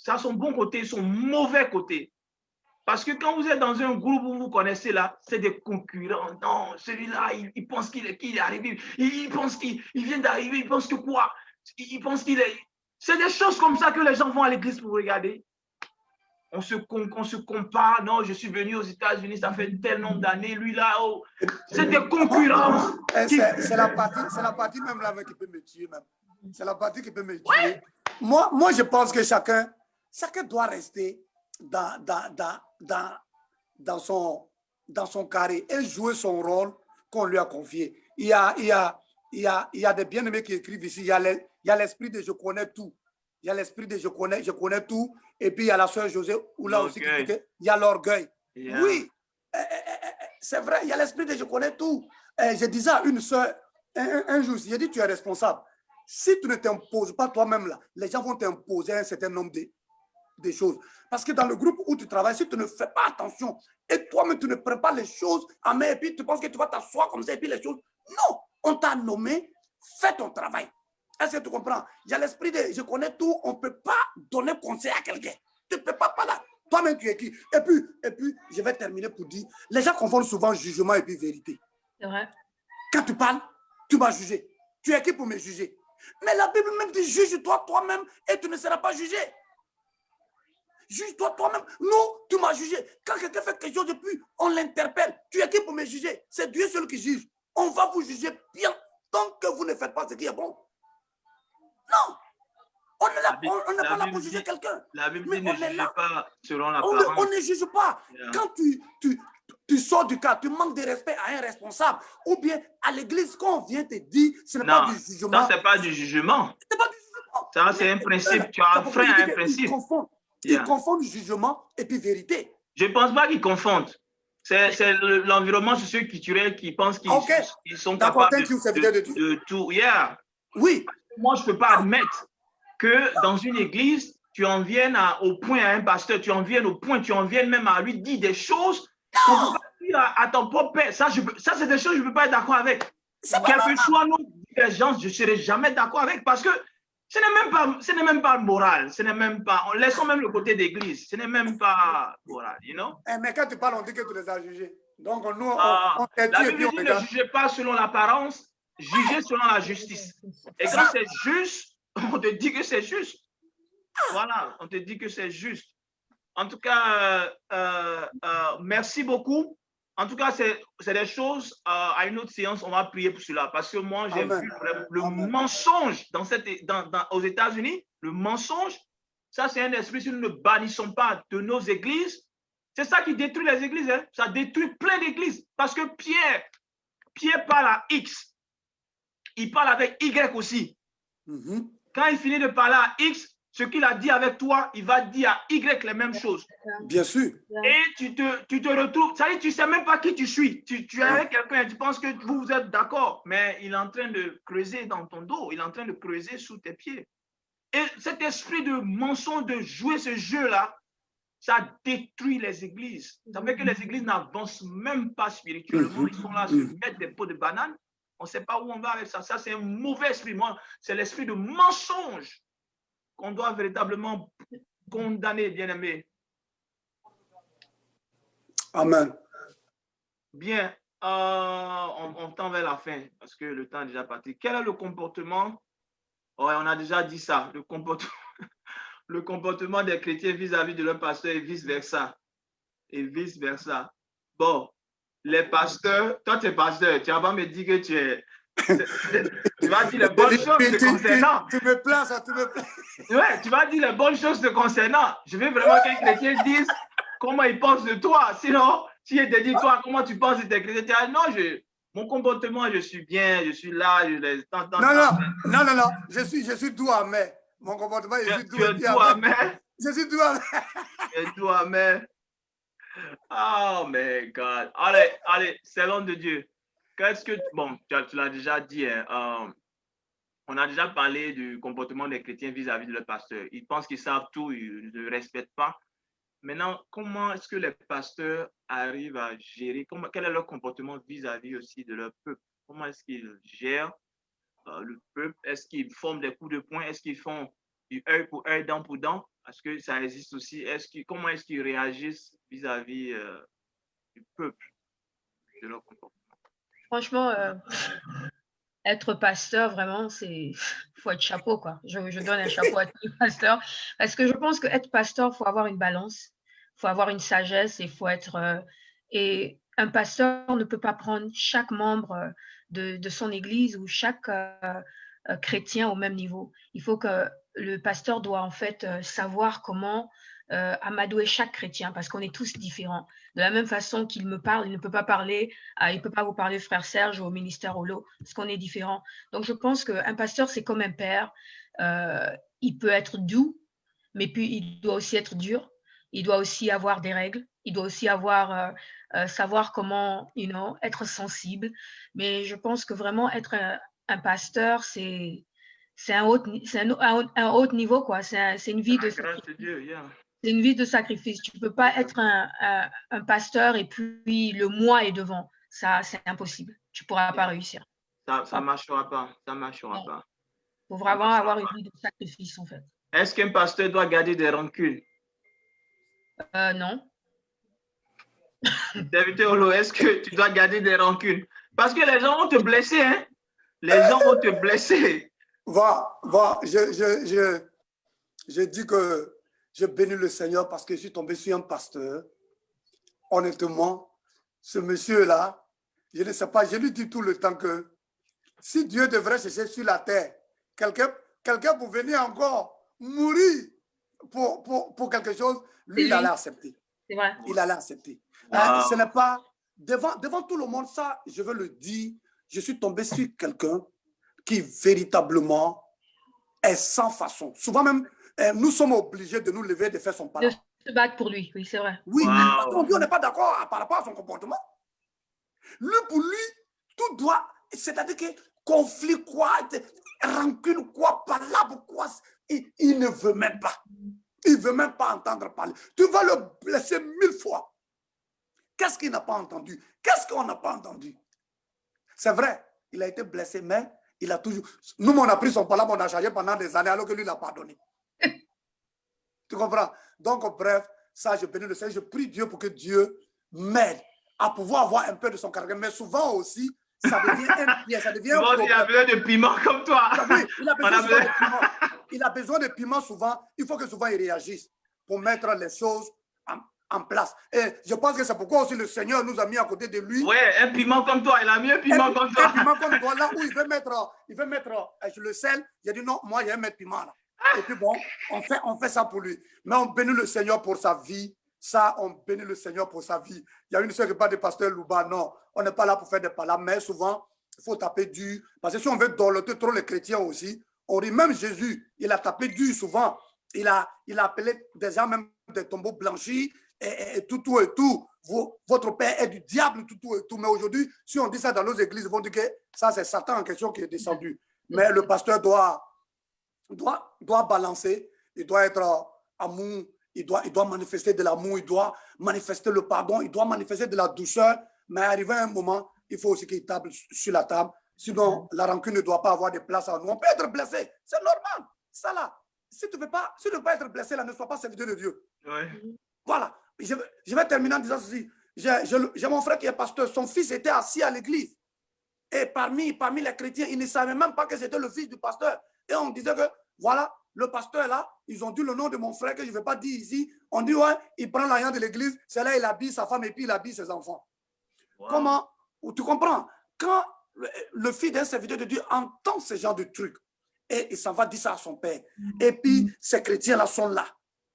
a son bon côté et son mauvais côté. Parce que quand vous êtes dans un groupe où vous connaissez là, c'est des concurrents. Non, celui-là, il pense qu'il est arrivé. Il pense qu'il vient d'arriver. Il pense que quoi? Il pense qu'il est... C'est des choses comme ça que les gens vont à l'église pour regarder. On se compare. Non, je suis venu aux États-Unis, ça fait tel nombre d'années. Lui là, oh, c'est des concurrents. C'est la partie même là qui peut me tuer même. C'est la partie qui peut me tuer. Ouais. Moi, je pense que chacun doit rester dans son carré et jouer son rôle qu'on lui a confié. Il y a des bien-aimés qui écrivent ici. Il y a l'esprit de je connais tout. il y a l'esprit de je connais tout. Et puis, il y a la sœur José, où là aussi, il y a l'orgueil. Yeah. Oui, c'est vrai, il y a l'esprit de je connais tout. Je disais à une sœur, un jour, j'ai dit, tu es responsable. Si tu ne t'imposes pas toi-même là, les gens vont t'imposer un certain nombre de choses. Parce que dans le groupe où tu travailles, si tu ne fais pas attention, et toi-même tu ne prends pas les choses en main, et puis tu penses que tu vas t'asseoir comme ça, et puis les choses. Non, on t'a nommé, fais ton travail. Est-ce que tu comprends? Il y a l'esprit de je connais tout, on ne peut pas donner conseil à quelqu'un. Tu ne peux pas là. Toi-même, tu es qui? Et puis, je vais terminer pour dire, les gens confondent souvent jugement et puis vérité. C'est vrai. Quand tu parles, tu m'as jugé. Tu es qui pour me juger? Mais la Bible même dit, juge-toi toi-même et tu ne seras pas jugé. Juge-toi toi-même. Non, tu m'as jugé. Quand quelqu'un fait quelque chose de plus, on l'interpelle. Tu es qui pour me juger? C'est Dieu seul qui juge. On va vous juger bien tant que vous ne faites pas ce qui est bon. Non. On n'est pas là pour juger quelqu'un. La Bible dit ne juge pas selon l'apparence. On ne juge pas. Yeah. Quand tu sors du cas, tu manques de respect à un responsable, ou bien à l'église, quand on vient te dire, ce n'est pas du jugement. Ça, ce n'est pas du jugement. C'est pas du jugement. Ça, c'est un principe. Tu as frein à un principe. Ils confondent jugement et puis vérité. Je ne pense pas qu'ils confondent. C'est l'environnement socio-culturel qui pense qu'ils sont capables de tout. Yeah. Oui. Moi, je ne peux pas admettre que dans une église, tu en viennes au point à un pasteur, tu en viennes même à lui dire des choses qu'on ne peut pas dire à ton propre père. Ça c'est des choses que je ne peux pas être d'accord avec. Quelles que soient nos divergences, je ne serai jamais d'accord avec parce que ce n'est même pas moral. Ce n'est même pas. Laissons même le côté d'église. Ce n'est même pas moral, you know? Mais quand tu parles, on dit que tu les as jugés. Donc, nous, on la Bible dit ne jugez pas selon l'apparence, jugez selon la justice. Et quand c'est juste, on te dit que c'est juste. Voilà, on te dit que c'est juste. En tout cas, merci beaucoup. En tout cas, c'est des choses, à une autre séance, on va prier pour cela. Parce que moi, j'ai vu le mensonge aux États-Unis, le mensonge, ça c'est un esprit, si nous ne bannissons pas de nos églises, c'est ça qui détruit les églises. Hein. Ça détruit plein d'églises. Parce que Pierre parle à X, il parle avec Y aussi. Quand il finit de parler à X, ce qu'il a dit avec toi, il va dire à Y les mêmes choses. Bien sûr. Et tu te retrouves, ça dit, tu ne sais même pas qui tu suis. Tu es avec quelqu'un et tu penses que vous êtes d'accord, mais il est en train de creuser dans ton dos, il est en train de creuser sous tes pieds. Et cet esprit de mensonge, de jouer ce jeu-là, ça détruit les églises. Ça fait que les églises n'avancent même pas spirituellement. Ils sont là à se mettre des pots de banane. On ne sait pas où on va avec ça. Ça, c'est un mauvais esprit. C'est l'esprit de mensonge qu'on doit véritablement condamner, bien-aimé. Amen. Bien, on tend vers la fin parce que le temps est déjà parti. Quel est le comportement? Ouais, on a déjà dit ça. Le comportement des chrétiens vis-à-vis de leur pasteur et vice-versa. Et vice-versa. Bon, les pasteurs, toi tu es pasteur, tu vas pas me dire que tu es... Tu vas dire les bonnes choses te concernant. Tu me places, tu me places. Ouais, tu vas dire les bonnes choses te concernant. Je veux vraiment qu'un chrétien dise comment il pense de toi. Sinon, si il te dit toi, comment tu penses de tes chrétiens, non, mon comportement, je suis bien, je suis là, je les entends. Non, je suis doux amer. Mon comportement, je suis doux amer. Je suis doux amer. Tu es doux amer. Oh my God. Allez, c'est l'homme de Dieu. Qu'est-ce que, bon, tu l'as déjà dit, hein, on a déjà parlé du comportement des chrétiens vis-à-vis de leur pasteur. Ils pensent qu'ils savent tout, ils ne respectent pas. Maintenant, comment est-ce que les pasteurs arrivent à gérer, quel est leur comportement vis-à-vis aussi de leur peuple? Comment est-ce qu'ils gèrent le peuple? Est-ce qu'ils forment des coups de poing? Est-ce qu'ils font du œil pour œil, dent pour dent? Parce que ça existe aussi. Comment est-ce qu'ils réagissent vis-à-vis du peuple, de leur comportement? Franchement, être pasteur, vraiment, faut être chapeau, quoi. Je donne un chapeau à tous les pasteurs parce que je pense qu'être pasteur, il faut avoir une balance, il faut avoir une sagesse et faut être... et un pasteur ne peut pas prendre chaque membre de son église ou chaque chrétien au même niveau. Il faut que le pasteur doit en fait savoir comment amadouer chaque chrétien parce qu'on est tous différents. De la même façon qu'il me parle, il ne peut pas vous parler frère Serge au ministère Holo parce qu'on est différents. Donc je pense qu'un pasteur c'est comme un père. il peut être doux, mais puis il doit aussi être dur. Il doit aussi avoir des règles. Il doit aussi avoir, savoir comment, être sensible. Mais je pense que vraiment être un pasteur, c'est un haut niveau, quoi. C'est une vie de sacrifice. C'est une vie de sacrifice. Tu ne peux pas être un pasteur et puis le moi est devant. Ça, c'est impossible. Tu ne pourras pas réussir. Ça ne marchera pas. Ça marchera pas. Il faut vraiment avoir une vie de sacrifice, en fait. Est-ce qu'un pasteur doit garder des rancunes? Non. Serviteur Olo, est-ce que tu dois garder des rancunes? Parce que les gens vont te blesser, hein? Les gens vont te blesser. Va, je dis que je bénis le Seigneur parce que je suis tombé sur un pasteur. Honnêtement, ce monsieur-là, je ne sais pas, je lui dis tout le temps que si Dieu devrait chercher sur la terre, quelqu'un pour venir encore mourir pour quelque chose, lui, il allait accepter. C'est vrai. Il allait accepter. Wow. Ce n'est pas, devant tout le monde, ça, je veux le dire, je suis tombé sur quelqu'un qui véritablement est sans façon. Souvent même, nous sommes obligés de nous lever, de faire son pas. De se battre pour lui, oui, c'est vrai. Oui, Wow. parce qu'on n'est pas d'accord par rapport à son comportement. Lui, pour lui, tout doit, c'est-à-dire que conflit quoi, rancune quoi, palabre quoi, il ne veut même pas. Il ne veut même pas entendre parler. Tu vas le blesser 1000 fois. Qu'est-ce qu'il n'a pas entendu? Qu'est-ce qu'on n'a pas entendu? C'est vrai, il a été blessé, mais il a toujours... Nous, on a pris son palabre, on a changé pendant des années, alors que lui, il n'a pas donné. Tu comprends? Donc, bref, ça, je bénis le Seigneur. Je prie Dieu pour que Dieu m'aide à pouvoir avoir un peu de son caractère. Mais souvent aussi, ça devient un piège, ça devient un problème. Il a besoin de piment comme toi. Oui, il a besoin de piment. Il a besoin de piment souvent. Il faut que souvent il réagisse pour mettre les choses en place. Et je pense que c'est pourquoi aussi le Seigneur nous a mis à côté de lui. Oui, un piment comme toi. Il a mis un piment comme toi. Un piment comme toi, là où il veut mettre le sel. Il a dit non, moi, il vais mettre piment là. Et puis bon, on fait ça pour lui. Mais on bénit le Seigneur pour sa vie. Ça, on bénit le Seigneur pour sa vie. Il y a une seule qui parle de pasteur Louba. Non, on n'est pas là pour faire des palabres. Mais souvent, il faut taper dur. Parce que si on veut dorloter trop les chrétiens aussi, on dit même Jésus, il a tapé dur souvent. Il a appelé des gens même des tombeaux blanchis et tout. Votre père est du diable, tout. Mais aujourd'hui, si on dit ça dans nos églises, ils vont dire que ça, c'est Satan en question qui est descendu. Mais le pasteur doit balancer, il doit être amour, il doit manifester de l'amour, il doit manifester le pardon, il doit manifester de la douceur. Mais arrivé à un moment, il faut aussi qu'il table sur la table. Sinon, la rancune ne doit pas avoir de place en nous. On peut être blessé, c'est normal. Ça là, si tu ne veux pas être blessé, là, ne sois pas serviteur de Dieu. Ouais. Voilà. Je vais terminer en disant ceci. J'ai mon frère qui est pasteur. Son fils était assis à l'église. Et parmi les chrétiens, ils ne savaient même pas que c'était le fils du pasteur. Et on disait que, voilà, le pasteur là, ils ont dit le nom de mon frère que je ne vais pas dire ici. On dit, ouais, il prend l'argent de l'église, c'est là il habille sa femme et puis il habille ses enfants. Wow. Comment? Tu comprends? Quand le fils d'un serviteur de Dieu entend ce genre de trucs, et il s'en va dire ça à son père. Et puis, ces chrétiens-là sont là.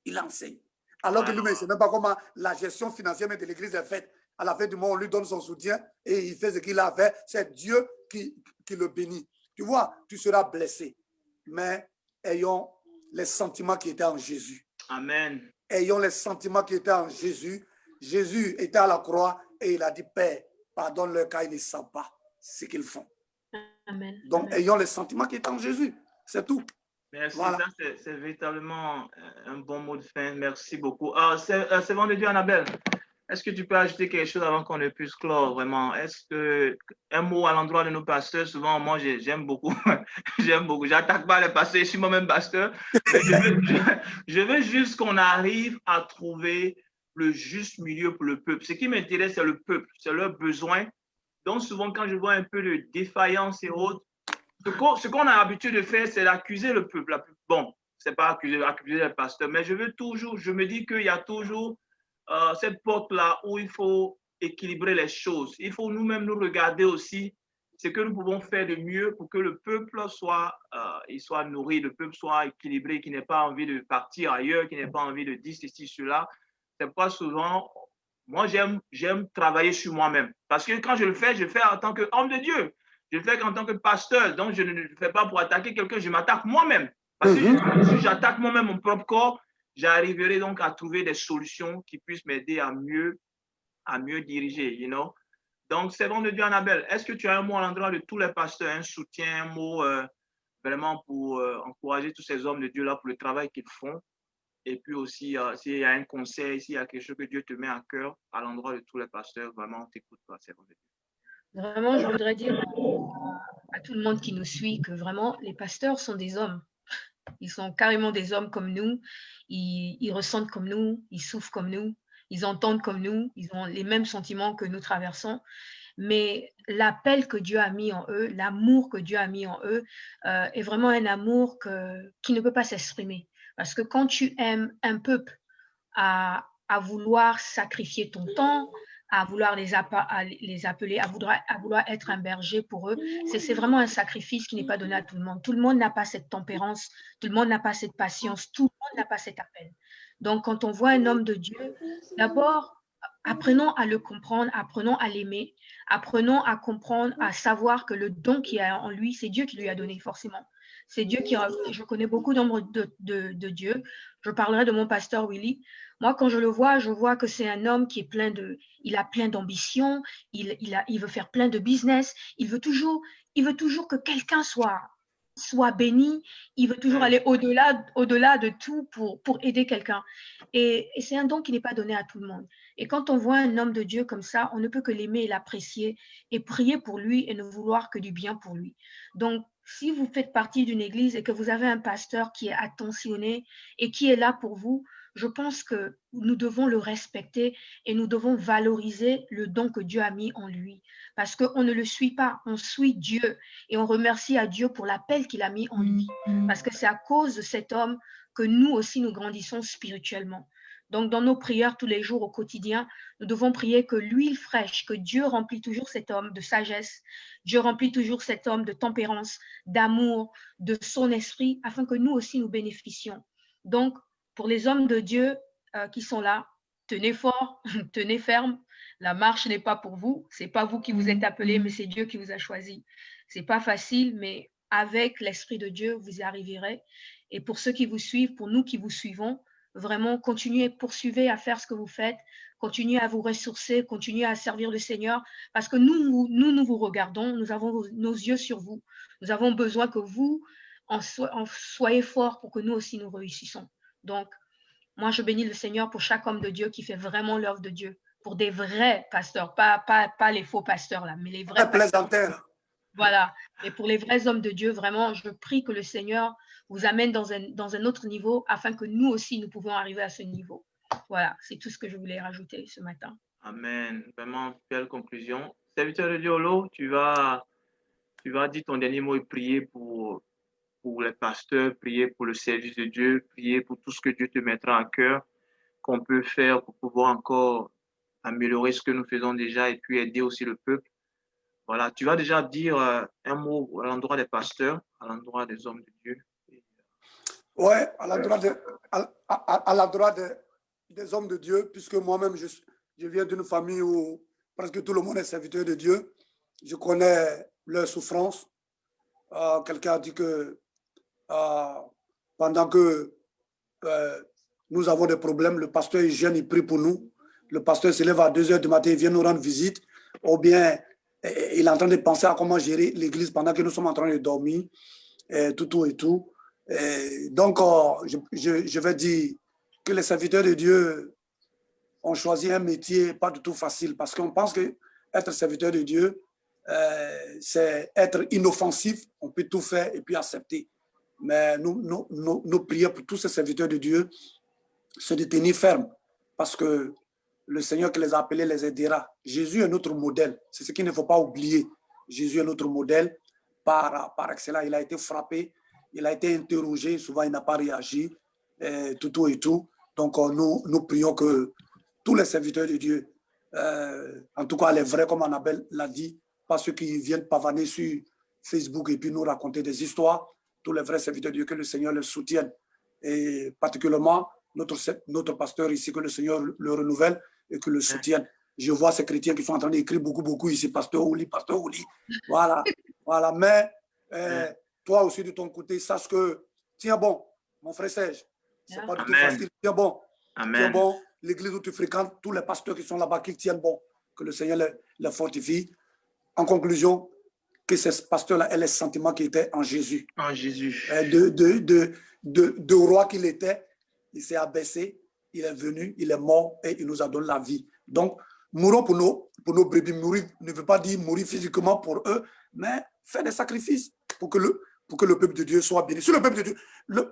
Il enseigne. Alors que lui, il ne sait même pas comment la gestion financière de l'église est faite. À la fin du mois, on lui donne son soutien et il fait ce qu'il a fait. C'est Dieu qui le bénit. Tu vois, tu seras blessé. Mais ayons les sentiments qui étaient en Jésus. Amen. Ayons les sentiments qui étaient en Jésus. Jésus était à la croix et il a dit, Père, pardonne-leur car ils ne savent pas ce qu'ils font. Amen. Donc, Amen. ayons les sentiments qui étaient en Jésus. C'est tout. Merci, voilà. C'est véritablement un bon mot de fin. Merci beaucoup. C'est bon de Dieu, Annabelle. Est-ce que tu peux ajouter quelque chose avant qu'on ne puisse clore vraiment? Est-ce que un mot à l'endroit de nos pasteurs? Souvent, moi, j'aime beaucoup. J'aime beaucoup. J'attaque pas les pasteurs. Je suis moi-même pasteur. Mais je veux juste qu'on arrive à trouver le juste milieu pour le peuple. Ce qui m'intéresse, c'est le peuple. C'est leurs besoins. Donc, souvent, quand je vois un peu de défaillance et autres, ce qu'on a l'habitude de faire, c'est d'accuser le peuple. Bon, c'est pas accuser les pasteurs, mais je me dis qu'il y a toujours cette porte-là où il faut équilibrer les choses. Il faut nous-mêmes nous regarder aussi ce que nous pouvons faire de mieux pour que le peuple soit nourri, le peuple soit équilibré, qui n'ait pas envie de partir ailleurs, qui n'ait pas envie de dire ceci, cela. C'est pourquoi souvent, moi, j'aime travailler sur moi-même. Parce que quand je le fais en tant qu'homme de Dieu. Je le fais en tant que pasteur. Donc, je ne le fais pas pour attaquer quelqu'un, je m'attaque moi-même. Parce que si j'attaque moi-même mon propre corps, j'arriverai donc à trouver des solutions qui puissent m'aider à mieux diriger, you know. Donc, servant de Dieu, Annabelle, est-ce que tu as un mot à l'endroit de tous les pasteurs, un soutien, un mot vraiment pour encourager tous ces hommes de Dieu là pour le travail qu'ils font? Et puis aussi, s'il y a un conseil, s'il y a quelque chose que Dieu te met à cœur à l'endroit de tous les pasteurs, vraiment, on t'écoute, servant de Dieu. Vraiment, je voudrais dire à tout le monde qui nous suit que vraiment, les pasteurs sont des hommes. Ils sont carrément des hommes comme nous. Ils ressentent comme nous, ils souffrent comme nous, ils entendent comme nous, ils ont les mêmes sentiments que nous traversons. Mais l'appel que Dieu a mis en eux, l'amour que Dieu a mis en eux, est vraiment un amour qui ne peut pas s'exprimer. Parce que quand tu aimes un peuple à vouloir sacrifier ton temps, à vouloir les appeler, à vouloir être un berger pour eux, c'est vraiment un sacrifice qui n'est pas donné à tout le monde. Tout le monde n'a pas cette tempérance, tout le monde n'a pas cette patience, tout le monde n'a pas cet appel. Donc, quand on voit un homme de Dieu, d'abord, apprenons à le comprendre, apprenons à l'aimer, apprenons à comprendre, à savoir que le don qu'il y a en lui, c'est Dieu qui lui a donné forcément. C'est Dieu qui a, je connais beaucoup d'hommes de Dieu. Je parlerai de mon pasteur Willy. Moi, quand je vois que c'est un homme qui est il a plein d'ambition, il veut faire plein de business, il veut toujours que quelqu'un soit béni, il veut toujours aller au-delà de tout pour aider quelqu'un. Et c'est un don qui n'est pas donné à tout le monde. Et quand on voit un homme de Dieu comme ça, on ne peut que l'aimer et l'apprécier et prier pour lui et ne vouloir que du bien pour lui. Donc, si vous faites partie d'une église et que vous avez un pasteur qui est attentionné et qui est là pour vous, je pense que nous devons le respecter et nous devons valoriser le don que Dieu a mis en lui. Parce qu'on ne le suit pas, on suit Dieu et on remercie à Dieu pour l'appel qu'il a mis en lui. Parce que c'est à cause de cet homme que nous aussi nous grandissons spirituellement. Donc, dans nos prières tous les jours au quotidien, nous devons prier que l'huile fraîche, que Dieu remplit toujours cet homme de sagesse, Dieu remplit toujours cet homme de tempérance, d'amour, de son esprit, afin que nous aussi nous bénéficions. Donc, pour les hommes de Dieu qui sont là, tenez fort, tenez ferme. La marche n'est pas pour vous, c'est pas vous qui vous êtes appelés, mais c'est Dieu qui vous a choisi. C'est pas facile, mais avec l'Esprit de Dieu, vous y arriverez. Et pour ceux qui vous suivent, pour nous qui vous suivons, vraiment continuez, poursuivez à faire ce que vous faites, continuez à vous ressourcer, continuez à servir le Seigneur, parce que nous vous regardons, nous avons nos yeux sur vous. Nous avons besoin que vous en soyez forts pour que nous aussi nous réussissons. Donc, moi, je bénis le Seigneur pour chaque homme de Dieu qui fait vraiment l'œuvre de Dieu, pour des vrais pasteurs, pas les faux pasteurs là, mais les vrais pasteurs. Voilà. Et pour les vrais hommes de Dieu, vraiment, je prie que le Seigneur vous amène dans un autre niveau afin que nous aussi, nous pouvons arriver à ce niveau. Voilà, c'est tout ce que je voulais rajouter ce matin. Amen. Vraiment, belle conclusion. Serviteur de Dieu, Olo, tu vas dire ton dernier mot et prier pour les pasteurs, prier pour le service de Dieu, prier pour tout ce que Dieu te mettra à cœur, qu'on peut faire pour pouvoir encore améliorer ce que nous faisons déjà et puis aider aussi le peuple. Voilà, tu vas déjà dire un mot à l'endroit des pasteurs, à l'endroit des hommes de Dieu. Oui, à l'endroit des hommes de Dieu, puisque moi-même, je viens d'une famille où presque tout le monde est serviteur de Dieu. Je connais leurs souffrances. Quelqu'un a dit que pendant que nous avons des problèmes, le pasteur Hygiène, il prie pour nous. Le pasteur se lève à 2 h du matin, il vient nous rendre visite. Ou bien, il est en train de penser à comment gérer l'église pendant que nous sommes en train de dormir, et tout. Donc, je vais dire que les serviteurs de Dieu ont choisi un métier pas du tout facile parce qu'on pense que être serviteur de Dieu, c'est être inoffensif, on peut tout faire et puis accepter. Mais nous prions pour tous ces serviteurs de Dieu, c'est de tenir ferme parce que le Seigneur qui les a appelés les aidera. Jésus est notre modèle, c'est ce qu'il ne faut pas oublier. Jésus est notre modèle par excellence. Il a été frappé, il a été interrogé, souvent il n'a pas réagi, tout. Donc nous prions que tous les serviteurs de Dieu, en tout cas les vrais comme Annabelle l'a dit, pas ceux qui viennent pavaner sur Facebook et puis nous raconter des histoires, tous les vrais serviteurs de Dieu, que le Seigneur les soutienne. Et particulièrement notre pasteur ici, que le Seigneur le renouvelle et que le soutienne. Je vois ces chrétiens qui sont en train d'écrire beaucoup ici, pasteur Ouli. Voilà. Mais toi aussi de ton côté, sache que Tiens bon, mon frère Serge. C'est pas du tout Amen. facile. Tiens bon. Tiens Amen. bon. L'église où tu fréquentes, tous les pasteurs qui sont là-bas, qu'ils tiennent bon. Que le Seigneur les fortifie. En conclusion, que ces pasteurs-là aient les sentiments qui étaient en Jésus. En Jésus. De roi qu'il était, il s'est abaissé, il est venu, il est mort et il nous a donné la vie. Donc, mourons pour nos brebis. Mourir ne veut pas dire mourir physiquement pour eux, mais faire des sacrifices pour que le peuple de Dieu soit béni. Sur le peuple de Dieu,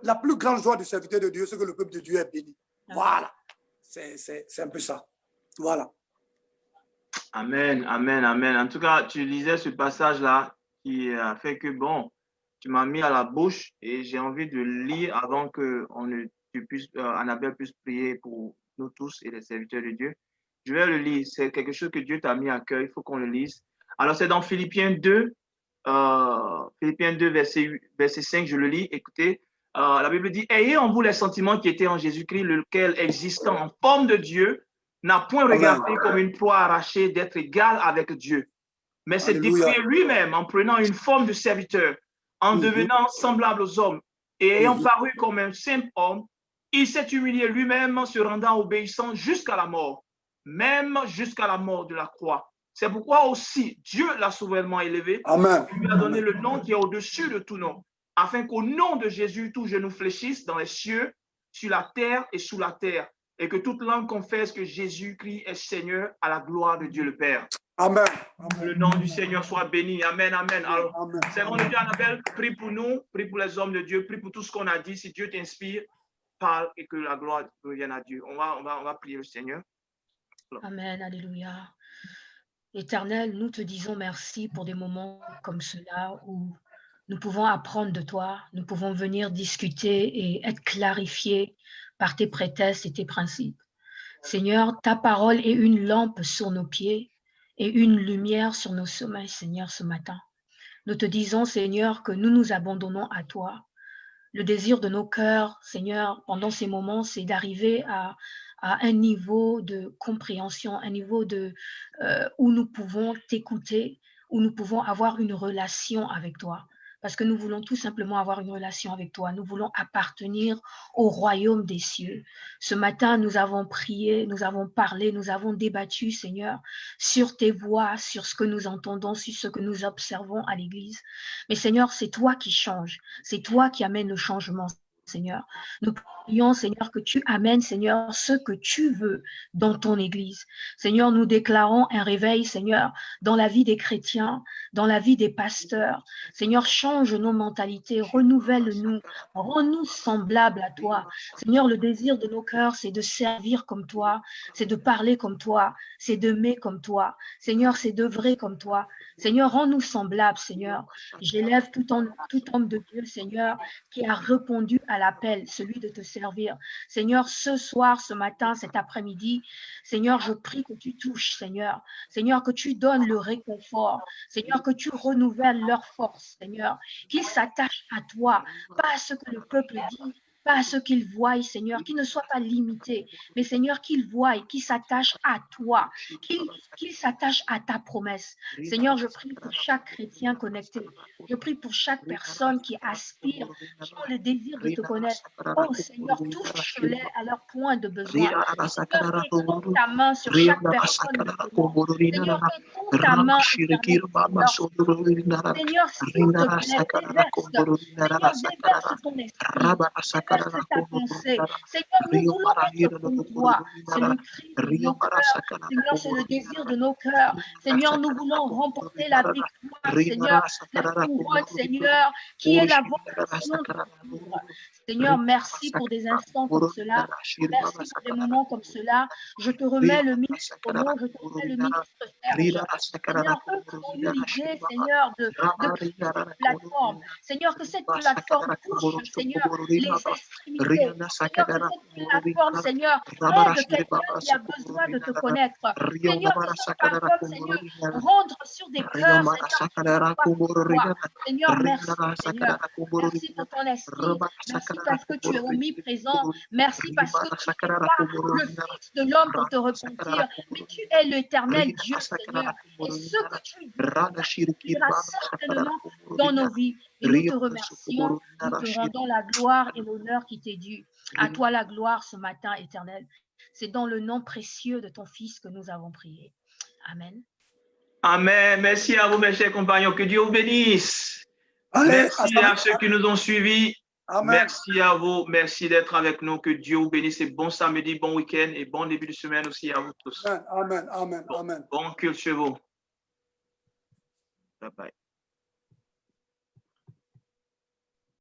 la plus grande joie du serviteur de Dieu, c'est que le peuple de Dieu est béni. Voilà. C'est un peu ça. Voilà. Amen, amen, amen. En tout cas, tu lisais ce passage-là qui a fait que, bon, tu m'as mis à la bouche et j'ai envie de lire avant que Annabelle puisse prier pour nous tous et les serviteurs de Dieu. Je vais le lire. C'est quelque chose que Dieu t'a mis à cœur. Il faut qu'on le lise. Alors, c'est dans Philippiens 2, verset 5, je le lis. Écoutez, la Bible dit, ayez en vous les sentiments qui étaient en Jésus-Christ, lequel, existant en forme de Dieu, n'a point regardé comme une proie arrachée d'être égal avec Dieu, mais s'est défié lui-même en prenant une forme de serviteur, en devenant semblable aux hommes et ayant paru comme un simple homme, il s'est humilié lui-même, se rendant obéissant jusqu'à la mort, même jusqu'à la mort de la croix. C'est pourquoi aussi Dieu l'a souverainement élevé. Amen. Il lui a donné le nom qui est au-dessus de tout nom, afin qu'au nom de Jésus, tout genou fléchisse dans les cieux, sur la terre et sous la terre, et que toute langue confesse que Jésus-Christ est Seigneur à la gloire de Dieu le Père. Amen. Que le nom du Seigneur soit béni. Amen, amen. Alors, Seigneur de Dieu, Annabelle, prie pour nous, prie pour les hommes de Dieu, prie pour tout ce qu'on a dit. Si Dieu t'inspire, parle et que la gloire revienne à Dieu. On va prier le Seigneur. Amen, alléluia. Éternel, nous te disons merci pour des moments comme cela où nous pouvons apprendre de toi, nous pouvons venir discuter et être clarifiés par tes prétextes et tes principes. Seigneur, ta parole est une lampe sur nos pieds et une lumière sur nos sommeils, Seigneur, ce matin. Nous te disons, Seigneur, que nous nous abandonnons à toi. Le désir de nos cœurs, Seigneur, pendant ces moments, c'est d'arriver à un niveau de compréhension, un niveau où nous pouvons t'écouter, où nous pouvons avoir une relation avec toi. Parce que nous voulons tout simplement avoir une relation avec toi. Nous voulons appartenir au royaume des cieux. Ce matin, nous avons prié, nous avons parlé, nous avons débattu, Seigneur, sur tes voix, sur ce que nous entendons, sur ce que nous observons à l'Église. Mais Seigneur, c'est toi qui changes. C'est toi qui amènes le changement, Seigneur. Nous prions, Seigneur, que tu amènes, Seigneur, ce que tu veux dans ton Église. Seigneur, nous déclarons un réveil, Seigneur, dans la vie des chrétiens, dans la vie des pasteurs. Seigneur, change nos mentalités, renouvelle-nous, rends-nous semblables à toi. Seigneur, le désir de nos cœurs, c'est de servir comme toi, c'est de parler comme toi, c'est d'aimer comme toi. Seigneur, c'est d'œuvrer comme toi. Seigneur, rends-nous semblables, Seigneur. J'élève tout homme de Dieu, Seigneur, qui a répondu à l'appel, celui de te servir. Seigneur, ce soir, ce matin, cet après-midi, Seigneur, je prie que tu touches, Seigneur. Seigneur, que tu donnes le réconfort. Seigneur, que tu renouvelles leur force, Seigneur. Qu'ils s'attachent à toi, pas à ce que le peuple dit, pas à ce qu'ils voient, Seigneur, qu'ils ne soient pas limités, mais Seigneur, qu'ils voient, qu'ils s'attachent à toi, qu'ils s'attachent à ta promesse. Seigneur, je prie pour chaque chrétien connecté. Je prie pour chaque personne qui aspire, qui ont le désir de te connaître. Oh Seigneur, touche-les à leur point de besoin. Seigneur, étends ta main sur chaque personne. Seigneur, étends ta main sur Seigneur, s'il te plaît, déverse. Seigneur, déverse ton esprit. Déverse ta pensée. Seigneur, nous voulons être comme toi. C'est le cri de nos cœurs. Seigneur, c'est le désir de nos cœurs. Seigneur, nous voulons remporter la victoire. Seigneur, la couronne, Seigneur, qui est la vôtre. Seigneur, merci pour des instants comme cela. Merci pour des moments comme cela. Je te remets le ministre Renaud, je te remets le ministre Serge. Seigneur, eux qui ont eu l'idée, Seigneur, de créer cette plateforme. Seigneur, que cette plateforme touche, Seigneur, les extrémités. Seigneur, que cette plateforme, Seigneur, aide quelqu'un qui a besoin de te connaître. Seigneur, que cette plateforme, Seigneur, rendre sur des cœurs, Seigneur, Seigneur, merci, Seigneur. Merci pour ton esprit. Merci parce que tu es omniprésent. Merci parce que tu n'es pas le Fils de l'homme pour te repentir, mais tu es l'Éternel Dieu, Seigneur. Et ce que tu diras certainement dans nos vies. Et nous te remercions, nous te rendons la gloire et l'honneur qui t'est dû. À toi la gloire ce matin, Éternel. C'est dans le nom précieux de ton Fils que nous avons prié. Amen. Amen. Merci à vous, mes chers compagnons. Que Dieu vous bénisse. Allez, Merci à ceux qui nous ont suivis. Amen. Merci à vous. Merci d'être avec nous. Que Dieu vous bénisse. Et bon samedi, bon week-end et bon début de semaine aussi à vous tous. Amen. Amen. Amen. Bon culte chez vous. Bye bye.